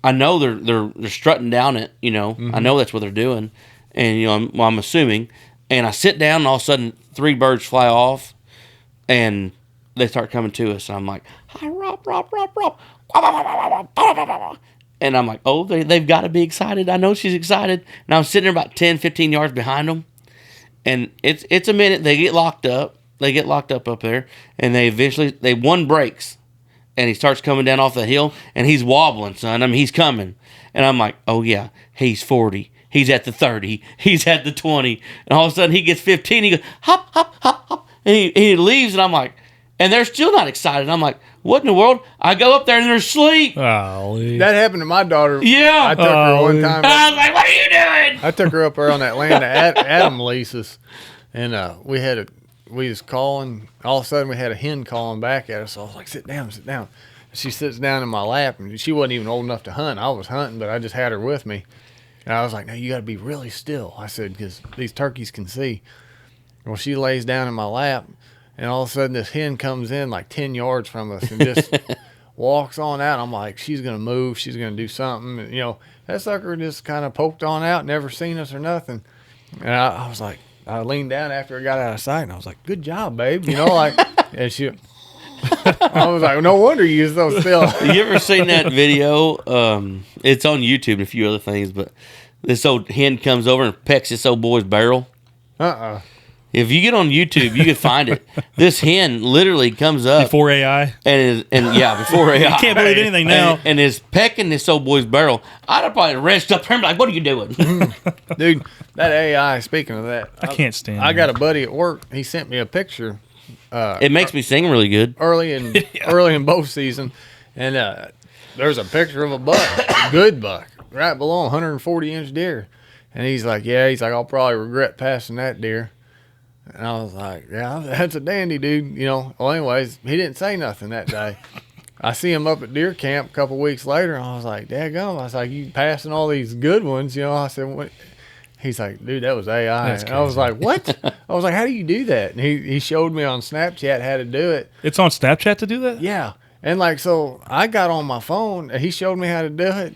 I know they're strutting down it, you know. I know that's what they're doing. And, you know, I'm assuming. And I sit down, and all of a sudden, 3 birds fly off, and they start coming to us. And I'm like, hi, Rob. And I'm like, oh, they've got to be excited. I know she's excited. And I'm sitting there about 10, 15 yards behind them. And it's a minute. They get locked up. They get locked up there. And one breaks. And he starts coming down off the hill. And he's wobbling, son. I mean, he's coming. And I'm like, oh, yeah, he's 40. He's at the 30. He's at the 20. And all of a sudden, he gets 15. He goes, hop, hop, hop, hop. And he leaves. And I'm like, and they're still not excited. I'm like, what in the world? I go up there and they're asleep. Golly. That happened to my daughter. Yeah. I took her one time. And I was like, what are you doing? I took her up there on that land that Adam leases. And we was calling. All of a sudden, we had a hen calling back at us. So I was like, sit down, sit down. She sits down in my lap. And she wasn't even old enough to hunt. I was hunting, but I just had her with me. And I was like, no, you got to be really still. I said, because these turkeys can see. Well, she lays down in my lap, and all of a sudden this hen comes in like 10 yards from us and just walks on out. I'm like, she's going to move. She's going to do something. And, you know, that sucker just kind of poked on out, never seen us or nothing. And I was like, I leaned down after it got out of sight, and I was like, good job, babe. You know, like, and she... I was like, no wonder you're so still. You ever seen that video? It's on YouTube and a few other things, but this old hen comes over and pecks this old boy's barrel. If you get on YouTube, you can find it. This hen literally comes up before AI, before AI. You can't believe anything now, and is pecking this old boy's barrel. I'd have probably wrenched up him like, "What are you doing, dude?" That AI. Speaking of that, I can't stand. I got a buddy at work. He sent me a picture. It makes me sing really good. Early in bow season, and there's a picture of a buck, a good buck, right below 140-inch deer. And he's like, I'll probably regret passing that deer. And I was like, yeah, that's a dandy, dude. You know. Well, anyways, he didn't say nothing that day. I see him up at deer camp a couple weeks later, and I was like, daggone. I was like, you passing all these good ones, you know? I said, what? He's like, dude, that was AI. And I was like, what? I was like, how do you do that? And he showed me on Snapchat how to do it. It's on Snapchat to do that? Yeah. And like, so I got on my phone and he showed me how to do it.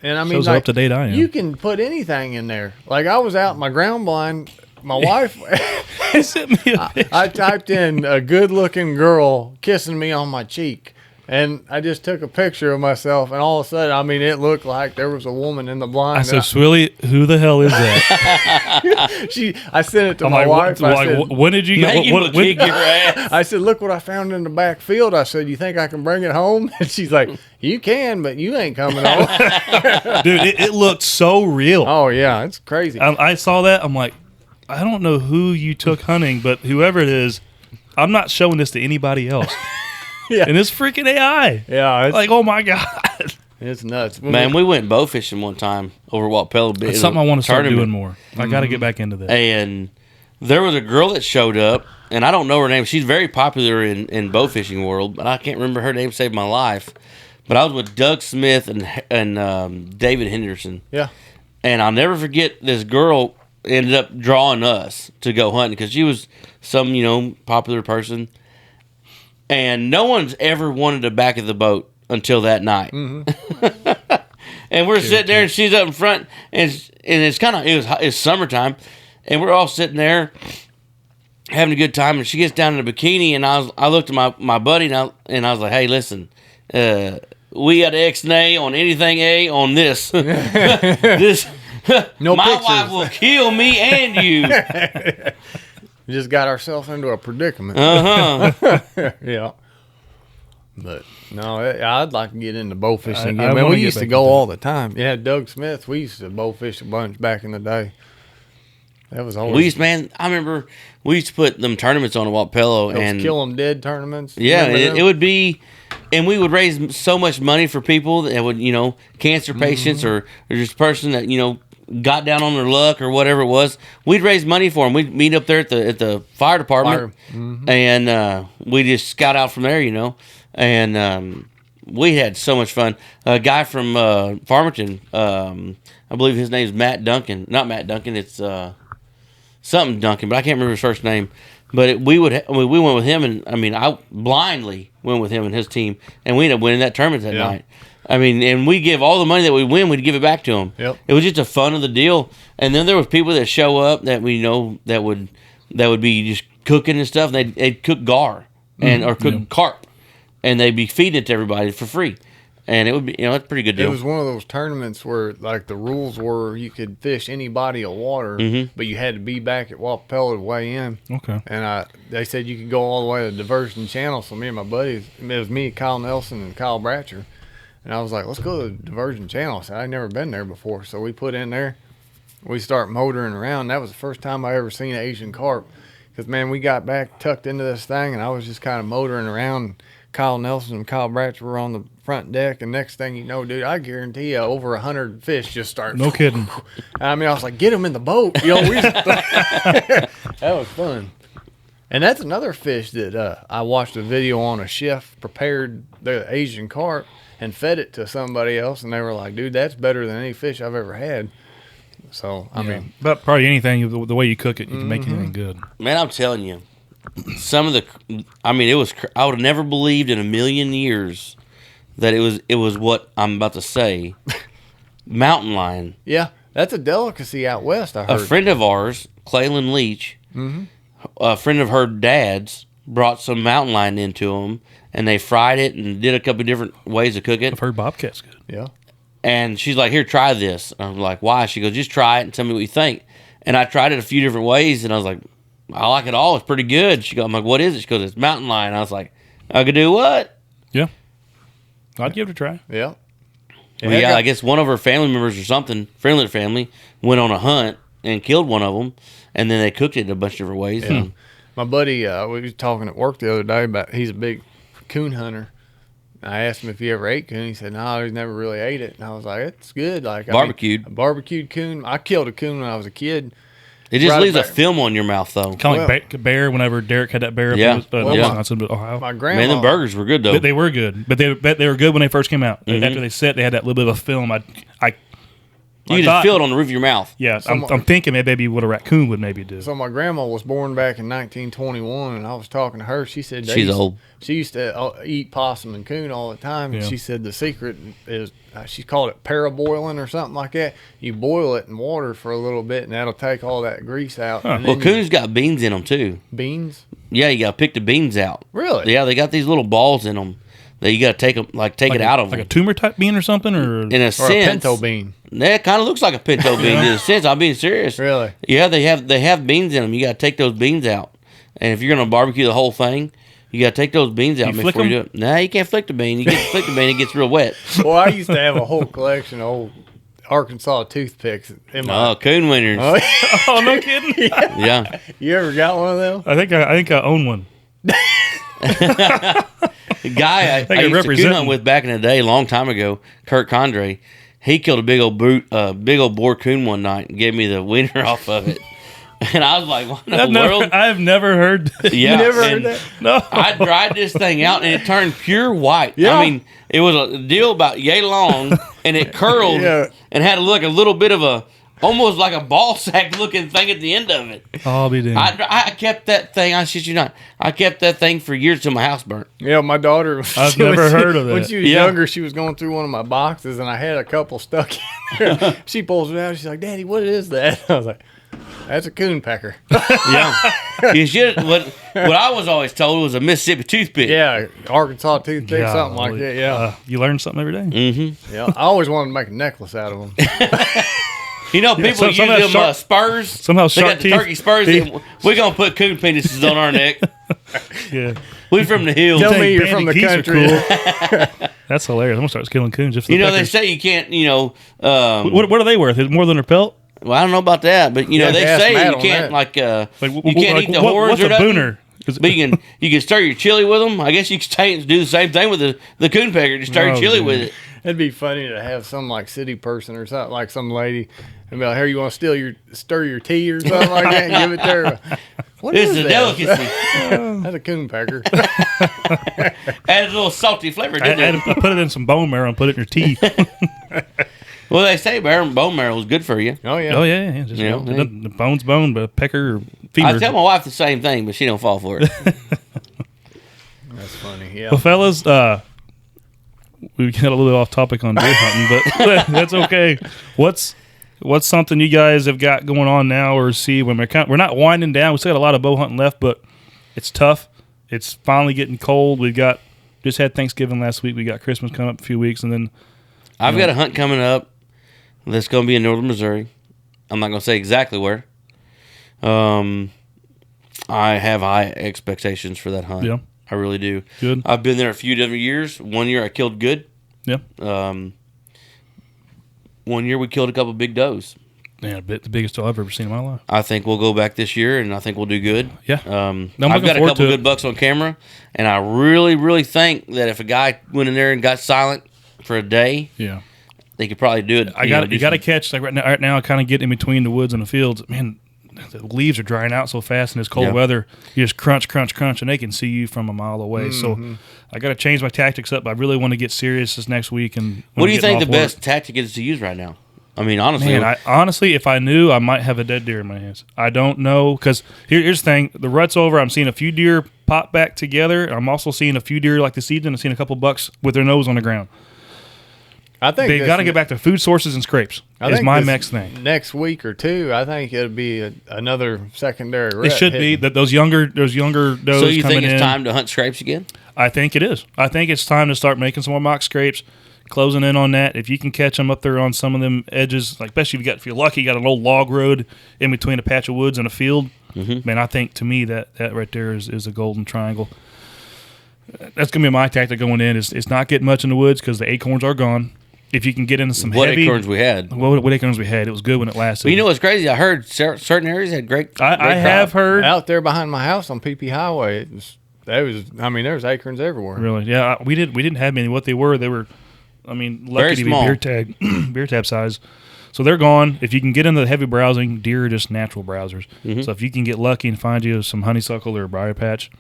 And I mean, shows like, how up to date I am. You can put anything in there. Like, I was out in my ground blind. My wife, I typed in a good looking girl kissing me on my cheek. And I just took a picture of myself, and all of a sudden, I mean, it looked like there was a woman in the blind. I said, Swilly, who the hell is that? I sent it to my wife. I said, when did you get kick your ass? I said, look what I found in the back field. I said, you think I can bring it home? And she's like, you can, but you ain't coming home. Dude, it looked so real. Oh, yeah, it's crazy. I saw that. I'm like, I don't know who you took hunting, but whoever it is, I'm not showing this to anybody else. Yeah. And it's freaking AI. Yeah. Like, oh my God. It's nuts. Man, we went bow fishing one time over Wapello. It's something I want to start doing more. I got to get back into that. And there was a girl that showed up, and I don't know her name. She's very popular in bow fishing world, but I can't remember her name. Saved my life. But I was with Doug Smith and David Henderson. Yeah. And I'll never forget, this girl ended up drawing us to go hunting because she was some, popular person. And no one's ever wanted the back of the boat until that night. Mm-hmm. And we're sitting there, and she's up in front, and it's kind of it's summertime, and we're all sitting there having a good time. And she gets down in a bikini, and I looked at my buddy, and I was like, "Hey, listen, we got X-nay on anything A on this. This no my pictures. wife will kill me and you." We just got ourselves into a predicament. Yeah. But, no, I'd like to get into bow fishing again. Man, we used to go all the time. Yeah, Doug Smith, we used to bow fish a bunch back in the day. That was always... I remember we used to put them tournaments on at Wapello. Those Kill 'em Dead tournaments. Yeah, it would be... And we would raise so much money for people that would, cancer patients or just a person that, got down on their luck or whatever it was. We'd raise money for them. We'd meet up there at the fire department, and we just scout out from there, And we had so much fun. A guy from Farmington, I believe his name's Matt Duncan. Not Matt Duncan. It's something Duncan, but I can't remember his first name. But we went with him, and I blindly went with him and his team, and we ended up winning that tournament that night. I mean, and we give all the money that we win, we'd give it back to them. Yep. It was just a fun of the deal. And then there was people that show up that we know that would be just cooking and stuff. They'd cook gar or cook carp, and they'd be feeding it to everybody for free. And it would be, that's a pretty good deal. It was one of those tournaments where, like, the rules were you could fish any body of water, but you had to be back at Wapapella to weigh in. Okay. And they said you could go all the way to Diversion Channel. So me and my buddies, it was me, Kyle Nelson, and Kyle Bratcher. And I was like, let's go to Diversion Channel. I said, I'd never been there before. So we put in there. We start motoring around. That was the first time I ever seen Asian carp. Because, man, we got back, tucked into this thing, and I was just kind of motoring around. Kyle Nelson and Kyle Bratcher were on the front deck, and next thing you know, dude, I guarantee you over 100 fish just started. No kidding. I mean, I was like, get them in the boat. That was fun. And that's another fish that I watched a video on. A chef prepared the Asian carp and fed it to somebody else, and they were like, dude, that's better than any fish I've ever had. So, I mean. But probably anything, the way you cook it, you can make anything good. Man, I'm telling you, some of the, I mean, I would have never believed in a million years that it was what I'm about to say. Mountain lion. Yeah, that's a delicacy out west, I heard. A friend of ours, Clayland Leach, a friend of her dad's, brought some mountain lion into them, and they fried it and did a couple of different ways to cook it. I've heard bobcat's good. Yeah. And she's like, here, try this. I'm like, why? She goes, just try it and tell me what you think. And I tried it a few different ways, and I was like, I like it all. It's pretty good. She goes, I'm like, what is it? She goes, it's mountain lion. I was like, I could do what? Yeah. I'd give it a try. Yeah. Well, yeah, I guess one of her family members or something, friend of the family, went on a hunt and killed one of them, and then they cooked it in a bunch of different ways. Yeah. And my buddy, we was talking at work the other day about he's a big coon hunter. I asked him if he ever ate coon. He said, no, he's never really ate it. And I was like, it's good. Like barbecued. A barbecued coon. I killed a coon when I was a kid. It just leaves a film on your mouth, though. Kind of like bear whenever Derek had that bear up in Wisconsin, Ohio. My grandma. Man, them burgers were good, though. But they were good. But they were good when they first came out. After they set, they had that little bit of a film. You just feel it on the roof of your mouth. Yeah, I'm thinking maybe what a raccoon would maybe do. So my grandma was born back in 1921, and I was talking to her. She said she's old. She used to eat possum and coon all the time, and she said the secret is she called it paraboiling or something like that. You boil it in water for a little bit, and that'll take all that grease out. Huh. Well, coons got beans in them too. Beans? Yeah, you got to pick the beans out. Really? Yeah, they got these little balls in them that you got to take it out of them. Like a tumor type bean or something, or in a sense, a pinto bean. That kind of looks like a pinto bean in a sense. I'm being serious. Really? Yeah, they have beans in them. You got to take those beans out, and if you're gonna barbecue the whole thing, you got to take those beans out before you do it. Nah, you can't flick the bean. You get flick the bean, it gets real wet. Well, I used to have a whole collection of old Arkansas toothpicks. Coon winners. Oh, no kidding? Yeah. You ever got one of them? I think I own one. The guy I used to coon hunt with back in the day, a long time ago, Kurt Condre, he killed a big old boar coon one night and gave me the wiener off of it. And I was like, what in the world? I've never heard that. Yeah, you never heard that? No. I dried this thing out and it turned pure white. Yeah. I mean, it was a deal about yay long and it curled and had a little bit of almost like a ball sack looking thing at the end of it. I'll be damned. I kept that thing. I shit you not. I kept that thing for years till my house burnt. Yeah, my daughter. I've never heard of that. When she was younger, she was going through one of my boxes, and I had a couple stuck in there. She pulls it out. She's like, "Daddy, what is that?" I was like, "That's a coon pecker." Yeah, you should. What I was always told was a Mississippi toothpick. Yeah, Arkansas toothpick, something like that. Yeah, you learn something every day. Mm-hmm. Yeah, I always wanted to make a necklace out of them. You know, people use them spurs. Somehow they got the turkey spurs. We're going to put coon penises on our neck. Yeah. We from the hills. Tell me you're from the country. Cool. That's hilarious. I'm going to start killing coons. Just for they say you can't, what are they worth? Is it more than their pelt? Well, I don't know about that, but, they say you can't, you can't eat the horns or nothing. Booner? But you can stir your chili with them. I guess you can do the same thing with the coon pecker. Just stir your chili with it. It'd be funny to have some city person or something, like some lady, and be like, "Here, you want to stir your tea or something like that, and give it to her." What is a that? Delicacy. That's a coon pecker. Add a little salty flavor. I put it in some bone marrow and put it in your teeth. Well, they say bone marrow is good for you. Oh yeah. Oh yeah. Just, the bone's bone, but pecker or fever. I tell my wife the same thing, but she don't fall for it. That's funny. Yeah. Well, fellas, we got a little bit off topic on deer hunting, but that's okay. What's something you guys have got going on now, or see when we're not winding down? We still got a lot of bow hunting left, but it's tough. It's finally getting cold. Just had Thanksgiving last week. We got Christmas coming up in a few weeks, and then I've got a hunt coming up that's going to be in northern Missouri. I'm not going to say exactly where. I have high expectations for that hunt. Yeah. I really do. Good. I've been there a few different years. One year I killed good. Yeah. 1 year we killed a couple big does. Yeah, the biggest doe I've ever seen in my life. I think we'll go back this year, and I think we'll do good. Yeah. I've got a couple good bucks on camera, and I really, really think that if a guy went in there and got silent for a day, yeah, they could probably do it. You got to catch, like right now I kind of get in between the woods and the fields. Man, the leaves are drying out so fast in this cold weather. You just crunch, and they can see you from a mile away. Mm-hmm. So I got to change my tactics up. I really want to get serious this next week. And what do you think the best tactic is to use right now? I mean, honestly. Man, honestly, if I knew, I might have a dead deer in my hands. I don't know, because here's the thing. The rut's over. I'm seeing a few deer pop back together. I'm also seeing a few deer like this evening. I'm seeing a couple bucks with their nose on the ground. I think they got to get back to food sources and scrapes. Is my next thing. Next week or two, I think it'll be another secondary rut. It should be that those younger does. So you think it's time to hunt scrapes again? I think it is. I think it's time to start making some more mock scrapes. Closing in on that. If you can catch them up there on some of them edges, like especially if you're lucky, you got an old log road in between a patch of woods and a field. Mm-hmm. Man, I think to me that right there is a golden triangle. That's gonna be my tactic going in. Is not getting much in the woods because the acorns are gone. If you can get into some heavy acorns we had, what acorns we had, it was good when it lasted. Well, you know what's crazy? I heard certain areas had great. I have heard out there behind my house on PP Highway. There was acorns everywhere. Really? Yeah, we didn't have many. What they were. Lucky to be beer tab size. So they're gone. If you can get into the heavy browsing, deer are just natural browsers. Mm-hmm. So if you can get lucky and find you some honeysuckle or a briar patch,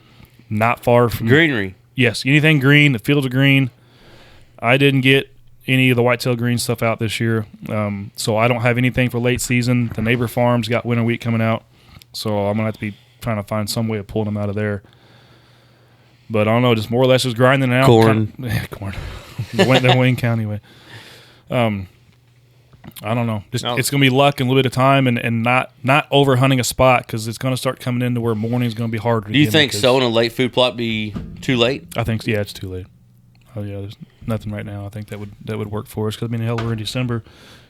not far from greenery. Yes, anything green. The fields are green. I didn't get any of the whitetail green stuff out this year, so I don't have anything for late season. The neighbor farms got winter wheat coming out, so I'm gonna have to be trying to find some way of pulling them out of there. But I don't know, just more or less just grinding it out. Corn. The Wayne County way. I don't know. It's going to be luck and a little bit of time and not over hunting a spot because it's going to start coming into where morning's going to be harder. Do you think sowing a late food plot be too late? I think, yeah, it's too late. Oh, yeah, there's nothing right now. I think that would work for us because, hell, we're in December.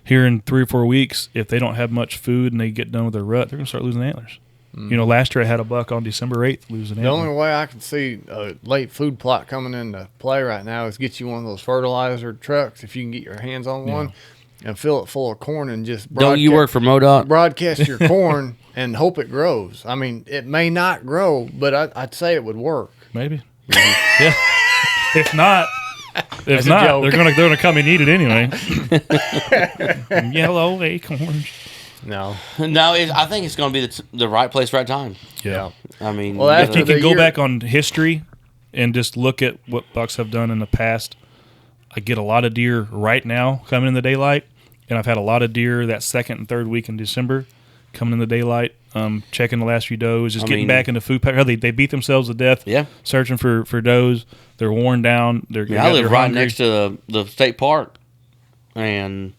Here in 3 or 4 weeks, if they don't have much food and they get done with their rut, they're going to start losing antlers. Mm-hmm. Last year I had a buck on December 8th losing The only way I can see a late food plot coming into play right now is get you one of those fertilizer trucks, if you can get your hands on one, and fill it full of corn and just don't you work for MoDOT? Broadcast your corn and hope it grows. It may not grow, but I'd say it would work. Maybe. Yeah. If not, they're gonna come and eat it anyway. Yellow acorns. No. I think it's going to be the right place, right time. Yeah. If you can go back on history and just look at what bucks have done in the past, I get a lot of deer right now coming in the daylight, and I've had a lot of deer that second and third week in December coming in the daylight, checking the last few does, just getting back into food pattern. They beat themselves to death searching for does. They're worn down. I live right next to the state park, and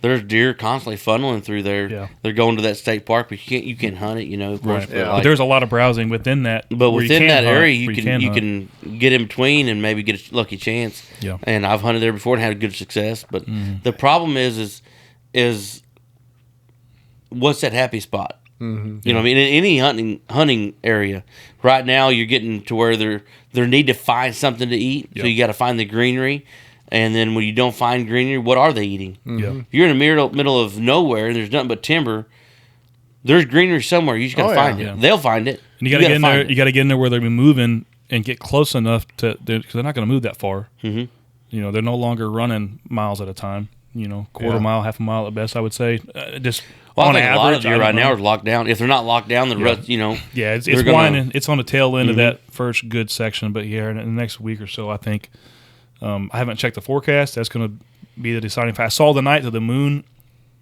there's deer constantly funneling through there. Yeah. They're going to that state park, but you can't hunt it, of course. Right. But there's a lot of browsing within that. But within that area, you can get in between and maybe get a lucky chance. Yeah. And I've hunted there before and had a good success. But the problem is what's that happy spot? Mm-hmm. In any hunting area right now, you're getting to where they need to find something to eat. Yep. So you got to find the greenery. And then when you don't find greenery, what are they eating? Mm-hmm. If you're in the middle of nowhere and there's nothing but timber, there's greenery somewhere. You just got to find it. Yeah. They'll find it. And you got to get in there. You got to get in there where they're moving and get close enough because they're not going to move that far. Mm-hmm. They're no longer running miles at a time. Quarter mile, half a mile at best, I would say. On average, a lot of deer right now are locked down. If they're not locked down, the rut, Yeah, it's winding. It's on the tail end of that first good section. But in the next week or so, I think. I haven't checked the forecast. That's going to be the deciding factor. I saw the night that the moon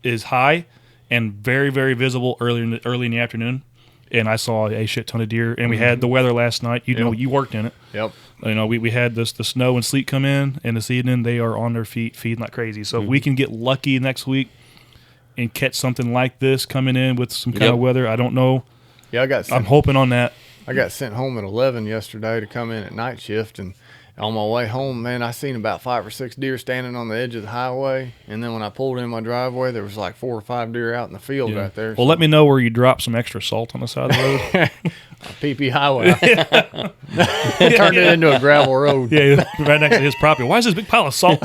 is high and very, very visible early in the afternoon, and I saw a shit ton of deer. And we had the weather last night. You worked in it. Yep. We had the snow and sleet come in, and this evening they are on their feet feeding like crazy. So if we can get lucky next week and catch something like this coming in with some kind of weather, I don't know. Yeah, I'm hoping on that. I got sent home at 11 yesterday to come in at night shift, and on my way home, man, I seen about 5 or 6 deer standing on the edge of the highway, and then when I pulled in my driveway, there was like 4 or 5 deer out in the field right there. Well, let me know where you drop some extra salt on the side of the road. PP Highway. Turned it into a gravel road. Yeah, right next to his property. Why is this big pile of salt?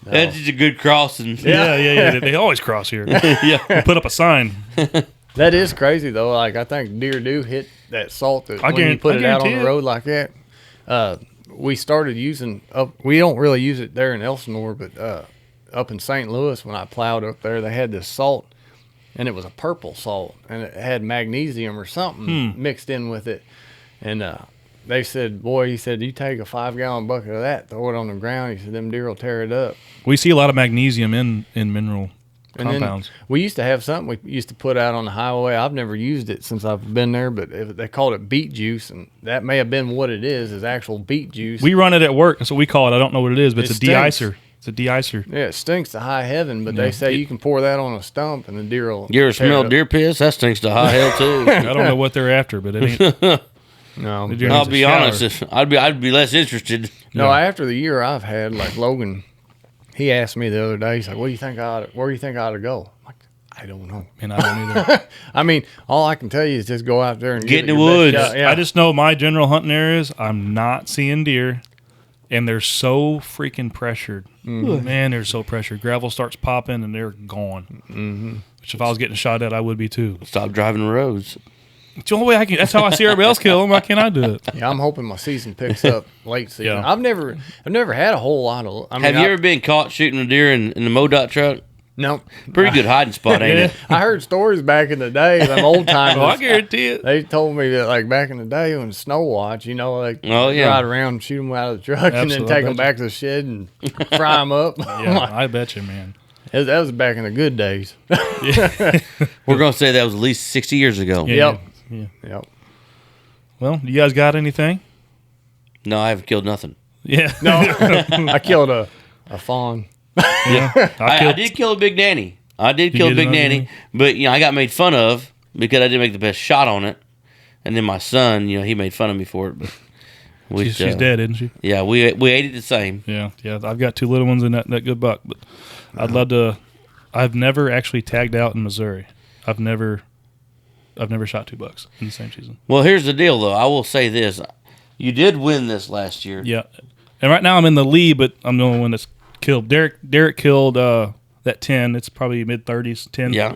That's just a good crossing. Yeah. They always cross here. Yeah. Put up a sign. That is crazy though. Like I think deer do hit that salt that when you put it out on the road like that. We started using we don't really use it there in Elsinore, but up in St. Louis when I plowed up there, they had this salt, and it was a purple salt, and it had magnesium or something mixed in with it. And they said, boy, he said, you take a 5-gallon bucket of that, throw it on the ground. He said, them deer will tear it up. We see a lot of magnesium in mineral compounds. We used to have something we used to put out on the highway. I've never used it since I've been there, but they called it beet juice, and that may have been what it is actual beet juice. We run it at work. That's what we call it. I don't know what it is, but it's a de-icer. It's a de-icer. Yeah, it stinks to high heaven, but they say you can pour that on a stump, and the deer will. You ever smell deer piss? That stinks to high hell too. I don't know what they're after, but it ain't. No, I'll be honest. I'd be less interested. No, after the year I've had, like Logan, he asked me the other day. He's like, "Where do you think I ought to go?" I'm like, I don't know. And I don't either. I mean, all I can tell you is just go out there and get in the woods. Yeah. I just know my general hunting areas. I'm not seeing deer, and they're so freaking pressured. Man, they're so pressured. Gravel starts popping, and they're gone. Which if I was getting shot at, I would be too. Stop driving the roads. It's the only way I can. That's how I see everybody else kill them. Why can't I do it? Yeah, I'm hoping my season picks up late season. Yeah. I've never had a whole lot of. Have you ever been caught shooting a deer in the MoDOT truck? No. Pretty good hiding spot, ain't it? I heard stories back in the day, them old timers. I guarantee it. They told me that, like, back in the day when snow watch, ride around and shoot them out of the truck and then take them back to the shed and fry them up. Yeah, I bet you, man. That was back in the good days. We're going to say that was at least 60 years ago. Yeah. Yep. Well, you guys got anything? No, I haven't killed nothing. Yeah. No, I killed a fawn. Yeah. I did kill a big nanny. But I got made fun of because I didn't make the best shot on it. And then my son, he made fun of me for it. But she's dead, isn't she? Yeah, we ate it the same. Yeah. I've got 2 little ones in that good buck, but I'd love to. I've never actually tagged out in Missouri. I've never shot 2 bucks in the same season. Well, here's the deal, though. I will say this: you did win this last year. Yeah, and right now I'm in the lead, but I'm the only one that's killed. Derek killed that 10. It's probably mid-30s 10. Yeah.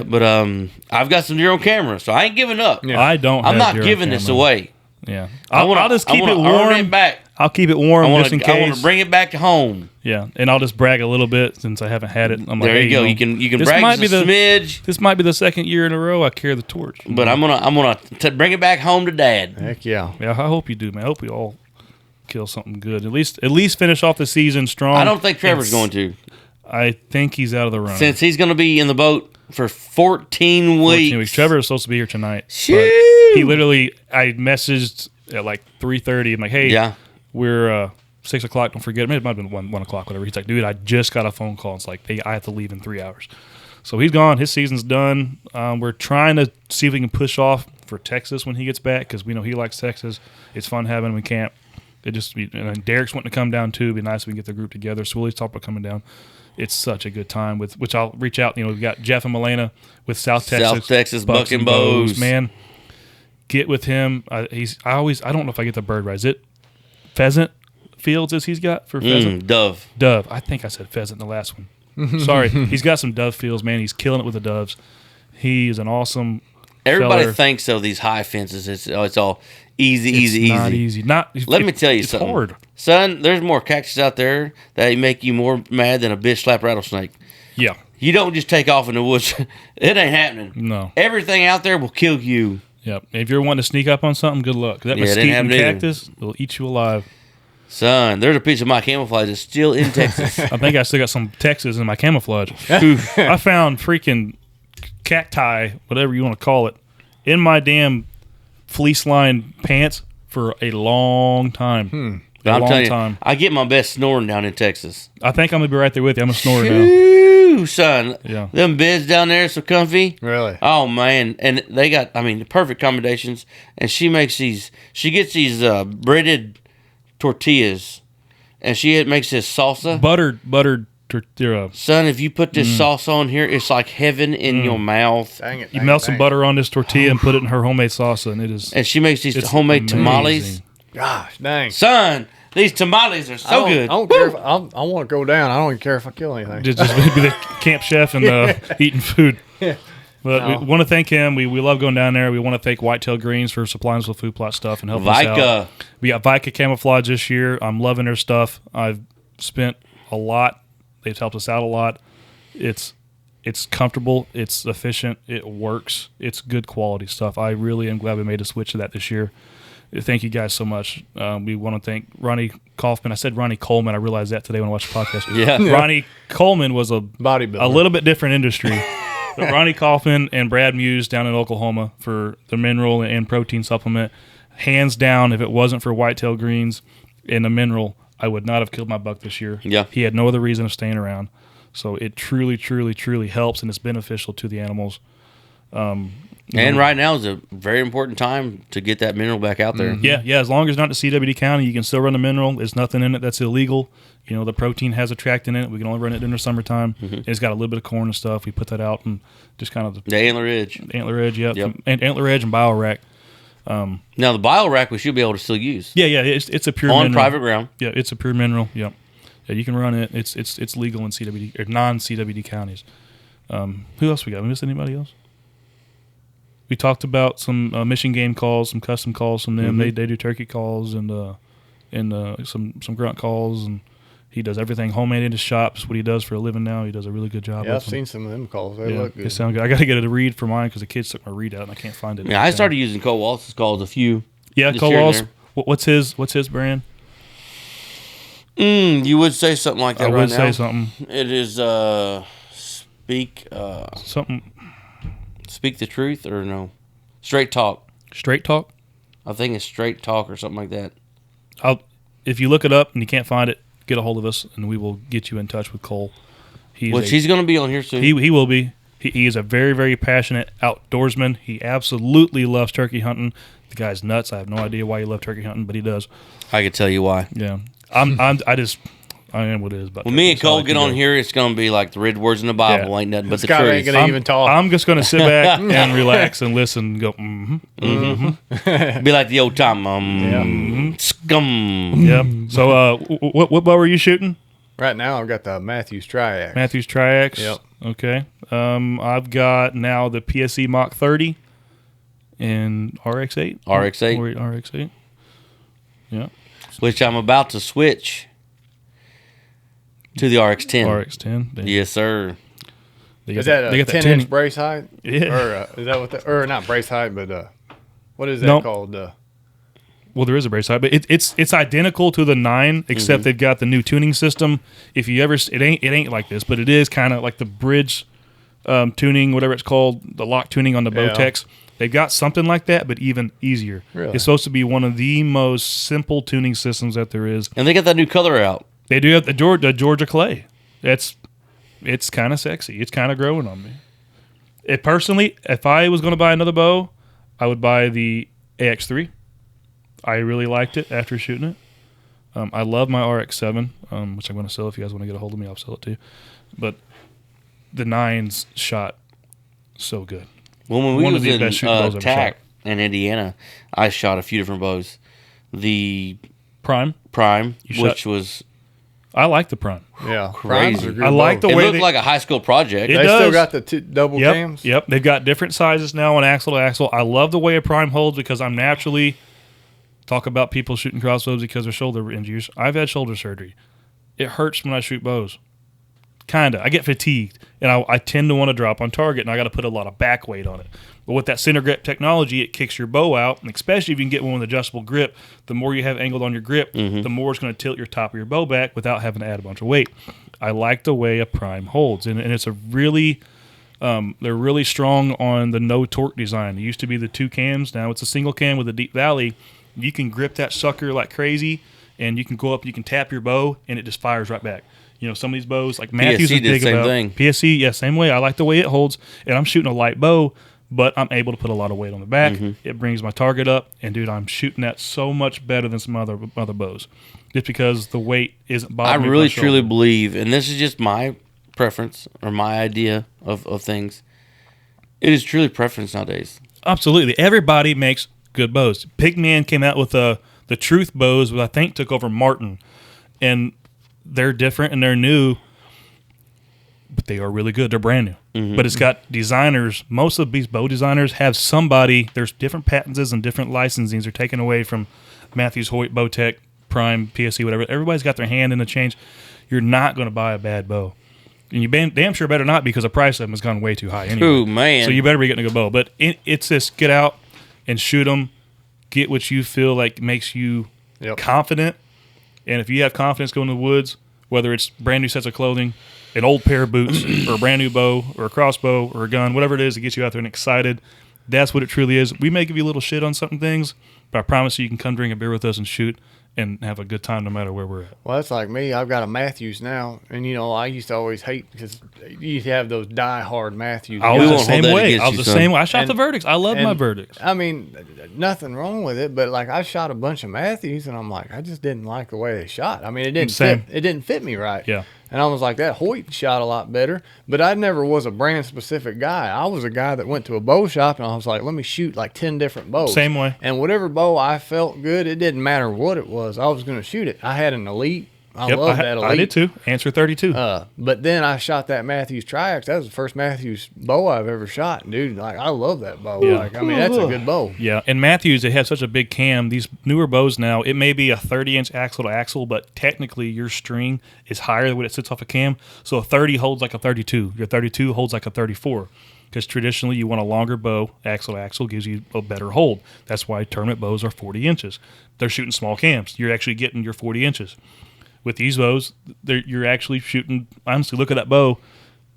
But I've got some deer on camera, so I ain't giving up. Yeah. I'm not giving this away. Yeah, I'll just keep it warm. Earn it back. I'll keep it warm just in case. I want to bring it back to home. Yeah, and I'll just brag a little bit since I haven't had it. I'm like, there you go. You can brag just a smidge. This might be the second year in a row I carry the torch. But I'm gonna bring it back home to Dad. Heck yeah. Yeah, I hope you do, man. I hope we all kill something good. At least finish off the season strong. I don't think Trevor's going to. I think he's out of the run. Since he's going to be in the boat for 14 weeks. Trevor is supposed to be here tonight. Shoo! He literally, I messaged at like 3:30. I'm like, hey, we're 6 o'clock. Don't forget. It might have been 1 o'clock, whatever. He's like, dude, I just got a phone call. It's like, I have to leave in 3 hours. So he's gone. His season's done. We're trying to see if we can push off for Texas when he gets back because we know he likes Texas. It's fun having him in camp. And Derek's wanting to come down too. It'd be nice if we can get the group together. Swilly's talking about coming down. It's such a good time which I'll reach out. We've got Jeff and Milena with South Texas Bucks and Bows. Man, get with him. I don't know if I get the bird right. Is it pheasant fields as he's got for pheasant? Dove. I think I said pheasant in the last one. Sorry. He's got some dove fields, man. He's killing it with the doves. He is an awesome Everybody feller. thinks though these high fences, it's all easy. Not easy. Let me tell you something. Hard. Son, there's more cactus out there that make you more mad than a bitch slap rattlesnake. Yeah. You don't just take off in the woods. It ain't happening. No. Everything out there will kill you. Yep. If you're wanting to sneak up on something, good luck. That mesquite and cactus will eat you alive. Son, there's a piece of my camouflage that's still in Texas. I think I still got some Texas in my camouflage. I found freaking cacti, whatever you want to call it, in my damn fleece lined pants for a long time. I'm telling you, I get my best snoring down in Texas. I think I'm going to be right there with you. I'm a snorer now. Ooh, son. Yeah. Them beds down there are so comfy. Really? Oh, man. And they got, the perfect accommodations. And she gets these breaded tortillas. And she makes this salsa. Buttered tortilla. Son, if you put this salsa on here, it's like heaven in your mouth. Dang it. You melt some butter on this tortilla and put it in her homemade salsa, and it is. And she makes these homemade tamales. Gosh, dang. Son, these tamales are so good. I don't care if I want to go down. I don't even care if I kill anything. Just be the camp chef and eating food. Yeah. But we want to thank him. We love going down there. We want to thank Whitetail Greens for supplying us with food plot stuff and helping us out. We got Vika Camouflage this year. I'm loving their stuff. I've spent a lot. They've helped us out a lot. It's comfortable. It's efficient. It works. It's good quality stuff. I really am glad we made a switch to that this year. Thank you guys so much. We want to thank Ronnie Kaufman. I said Ronnie Coleman. I realized that today when I watched the podcast. Yeah. Ronnie Coleman was a bodybuilder. A little bit different industry. But Ronnie Kaufman and Brad Muse down in Oklahoma for the mineral and protein supplement. Hands down, if it wasn't for Whitetail Greens and the mineral, I would not have killed my buck this year. Yeah. He had no other reason of staying around. So it truly, truly, truly helps, and it's beneficial to the animals. And right now is a very important time to get that mineral back out there. Yeah, as long as not to CWD County, you can still run the mineral. There's nothing in it that's illegal. You know, the protein has a tract in it. We can only run it in the summertime. It's got a little bit of corn and stuff. We put that out and just kind of the Antler Edge. Antler Edge, yep. And Antler Edge and BioRack. Now the BioRack we should be able to still use. Yeah, it's a pure on mineral. Private ground. Yeah, it's a pure mineral. Yep. Yeah, you can run it. It's legal in CWD or non-CWD counties. Who else we got? We missed anybody else? We talked about some mission game calls, some custom calls from them. They do turkey calls and some grunt calls, and he does everything homemade in his shop. That's what he does for a living now. He does a really good job. Yeah, I've seen some of them calls. They look good. They sound good. I got to get a read for mine because the kids took my read out and I can't find it. Yeah, I started using Cole Wallace's calls a few. Yeah, Cole Wallace. What's his brand? You would say something like that. I would say something. It is something. Speak the truth or no? Straight talk. Straight talk? I think it's straight talk or something like that. If you look it up and you can't find it, get a hold of us and we will get you in touch with Cole. He's going to be on here soon. He will be. He is a very, very passionate outdoorsman. He absolutely loves turkey hunting. The guy's nuts. I have no idea why he loves turkey hunting, but he does. I can tell you why. Yeah. I am what it is. But when me and Cole get on here, it's going to be like the red words in the Bible. Yeah. Ain't nothing but the truth. Ain't gonna even talk. I'm just going to sit back and relax and listen and go, Be like the old time, scum. Yeah. So what bow are you shooting? Right now, I've got the Matthews Triax. Matthews Triax? Yep. Okay. I've got now the PSE Mach 30 and RX-8. RX-8. RX-8. Yeah. Which I'm about to switch to the RX-10. RX-10. Damn. Yes, sir. Is that a 10-inch brace height? Yeah. Or is that what or not brace height, but what is that called? Well, there is a brace height, but it's identical to the 9, except they've got the new tuning system. If you ever, it ain't like this, but it is kind of like the bridge tuning, whatever it's called, the lock tuning on the Bowtex. They've got something like that, but even easier. Really? It's supposed to be one of the most simple tuning systems that there is. And they got that new color out. They do have the Georgia Clay. It's kind of sexy. It's kind of growing on me. Personally, if I was going to buy another bow, I would buy the AX3. I really liked it after shooting it. I love my RX-7, which I'm going to sell. If you guys want to get a hold of me, I'll sell it too. But the 9's shot so good. Well, when we was in TAC in Indiana, I shot a few different bows. The Prime, which was... I like the Prime. Yeah. Crazy. I like the way it looked like a high school project. They still got the double cams? Yep. They've got different sizes now on axle to axle. I love the way a Prime holds because I'm naturally... Talk about people shooting crossbows because of shoulder injuries. I've had shoulder surgery. It hurts when I shoot bows. Kinda. I get fatigued, and I tend to want to drop on target, and I got to put a lot of back weight on it. But with that center grip technology, it kicks your bow out, and especially if you can get one with adjustable grip, the more you have angled on your grip, the more it's going to tilt your top of your bow back without having to add a bunch of weight. I like the way a Prime holds, and it's a really... they're really strong on the no torque design. It used to be the 2 cams. Now it's a single cam with a deep valley. you can grip that sucker like crazy, and you can go up, you can tap your bow, and it just fires right back. You know, some of these bows, like Matthews is big about. PSC, yeah, same way. I like the way it holds, and I'm shooting a light bow, but I'm able to put a lot of weight on the back. Mm-hmm. It brings my target up, and dude, I'm shooting that so much better than some other bows, just because the weight isn't bothering me. I really truly believe, and this is just my preference or my idea of things. It is truly preference nowadays. Absolutely, everybody makes good bows. Pigman came out with the Truth bows, which I think took over Martin, and they're different and they're new, but they are really good. They're brand new. Mm-hmm. But it's got designers. Most of these bow designers have somebody. There's different patents and different licensings they're taken away from Matthews, Hoyt, Bowtech, Prime, PSC, whatever. Everybody's got their hand in the change. You're not going to buy a bad bow. And you damn sure better not, because the price of them has gone way too high anyway. Ooh, man. So you better be getting a good bow. But it's just get out and shoot them. Get what you feel like makes you confident. And if you have confidence going to the woods, whether it's brand new sets of clothing, an old pair of boots, or a brand new bow, or a crossbow, or a gun, whatever it is that gets you out there and excited, that's what it truly is. We may give you a little shit on certain things, but I promise you can come drink a beer with us and shoot and have a good time no matter where we're at. Well, that's like me. I've got a Matthews now, and I used to always hate, because you used to have those die-hard Matthews. I was the same way. I shot the verdicts. I love my verdicts. I mean, nothing wrong with it, but like I shot a bunch of Matthews, and I'm like, I just didn't like the way they shot. I mean, it didn't fit me right. Yeah. And I was like, that Hoyt shot a lot better, but I never was a brand-specific guy. I was a guy that went to a bow shop, and I was like, let me shoot like 10 different bows. Same way. And whatever bow I felt good, it didn't matter what it was. I was going to shoot it. I had an Elite. I love that Elite. I did too. Answer 32. But then I shot that Matthews Triax. That was the first Matthews bow I've ever shot. Dude, like, I love that bow. Yeah. Like, I mean, that's a good bow. Yeah, and Matthews, they have such a big cam. These newer bows now, it may be a 30-inch axle to axle, but technically your string is higher than when it sits off a cam. So a 30 holds like a 32. Your 32 holds like a 34. Because traditionally you want a longer bow, axle to axle gives you a better hold. That's why tournament bows are 40 inches. They're shooting small cams. You're actually getting your 40 inches. With these bows, you're actually shooting, honestly, look at that bow,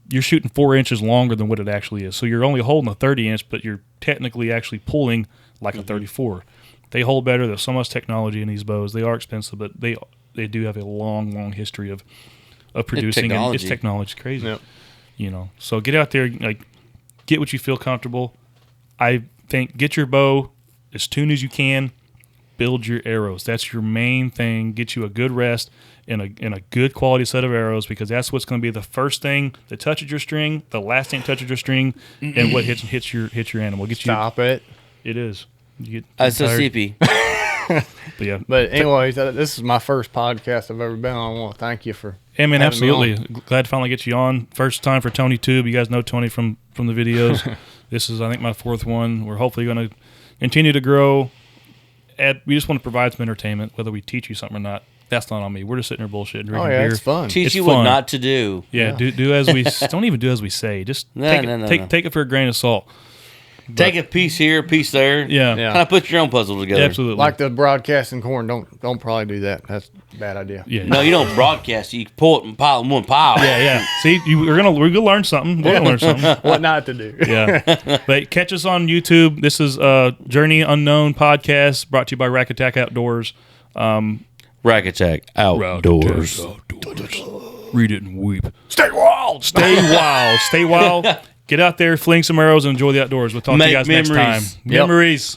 you're shooting 4 inches longer than what it actually is. So you're only holding a 30-inch, but you're technically actually pulling like a 34. They hold better. There's so much technology in these bows. They are expensive, but they do have a long, long history of producing. And it's technology. It's crazy. Yep. So get out there, like, get what you feel comfortable. I think get your bow as tuned as you can. Build your arrows. That's your main thing. Get you a good rest and a good quality set of arrows, because that's what's going to be the first thing that touches your string, the last thing that touches your string, and what hits your animal. Stop it. It is. That's so sleepy. But anyways, this is my first podcast I've ever been on. I want to thank you for. Yeah, man, absolutely. Glad to finally get you on. First time for Tony Tube. You guys know Tony from the videos. This is, I think, my fourth one. We're hopefully going to continue to grow. We just want to provide some entertainment, whether we teach you something or not. That's not on me. We're just sitting here bullshitting, drinking beer. It's fun. Teach you what not to do. Yeah. Do as we. Don't even do as we say. Just take it for a grain of salt. Take a piece here, a piece there. Yeah. Kind of put your own puzzle together. Absolutely. Like the broadcasting corn. Don't probably do that. That's a bad idea. Yeah. No, you don't broadcast. You pull it and pile it in one pile. Yeah. See, we're gonna learn something. We're gonna learn something. What not to do. Yeah. But catch us on YouTube. This is Journey Unknown podcast, brought to you by Rack Attack Outdoors. Rack Attack Outdoors. Read it and weep. Stay wild. Stay wild. Stay wild. Get out there, fling some arrows, and enjoy the outdoors. We'll talk to you guys next time. Yep. Memories.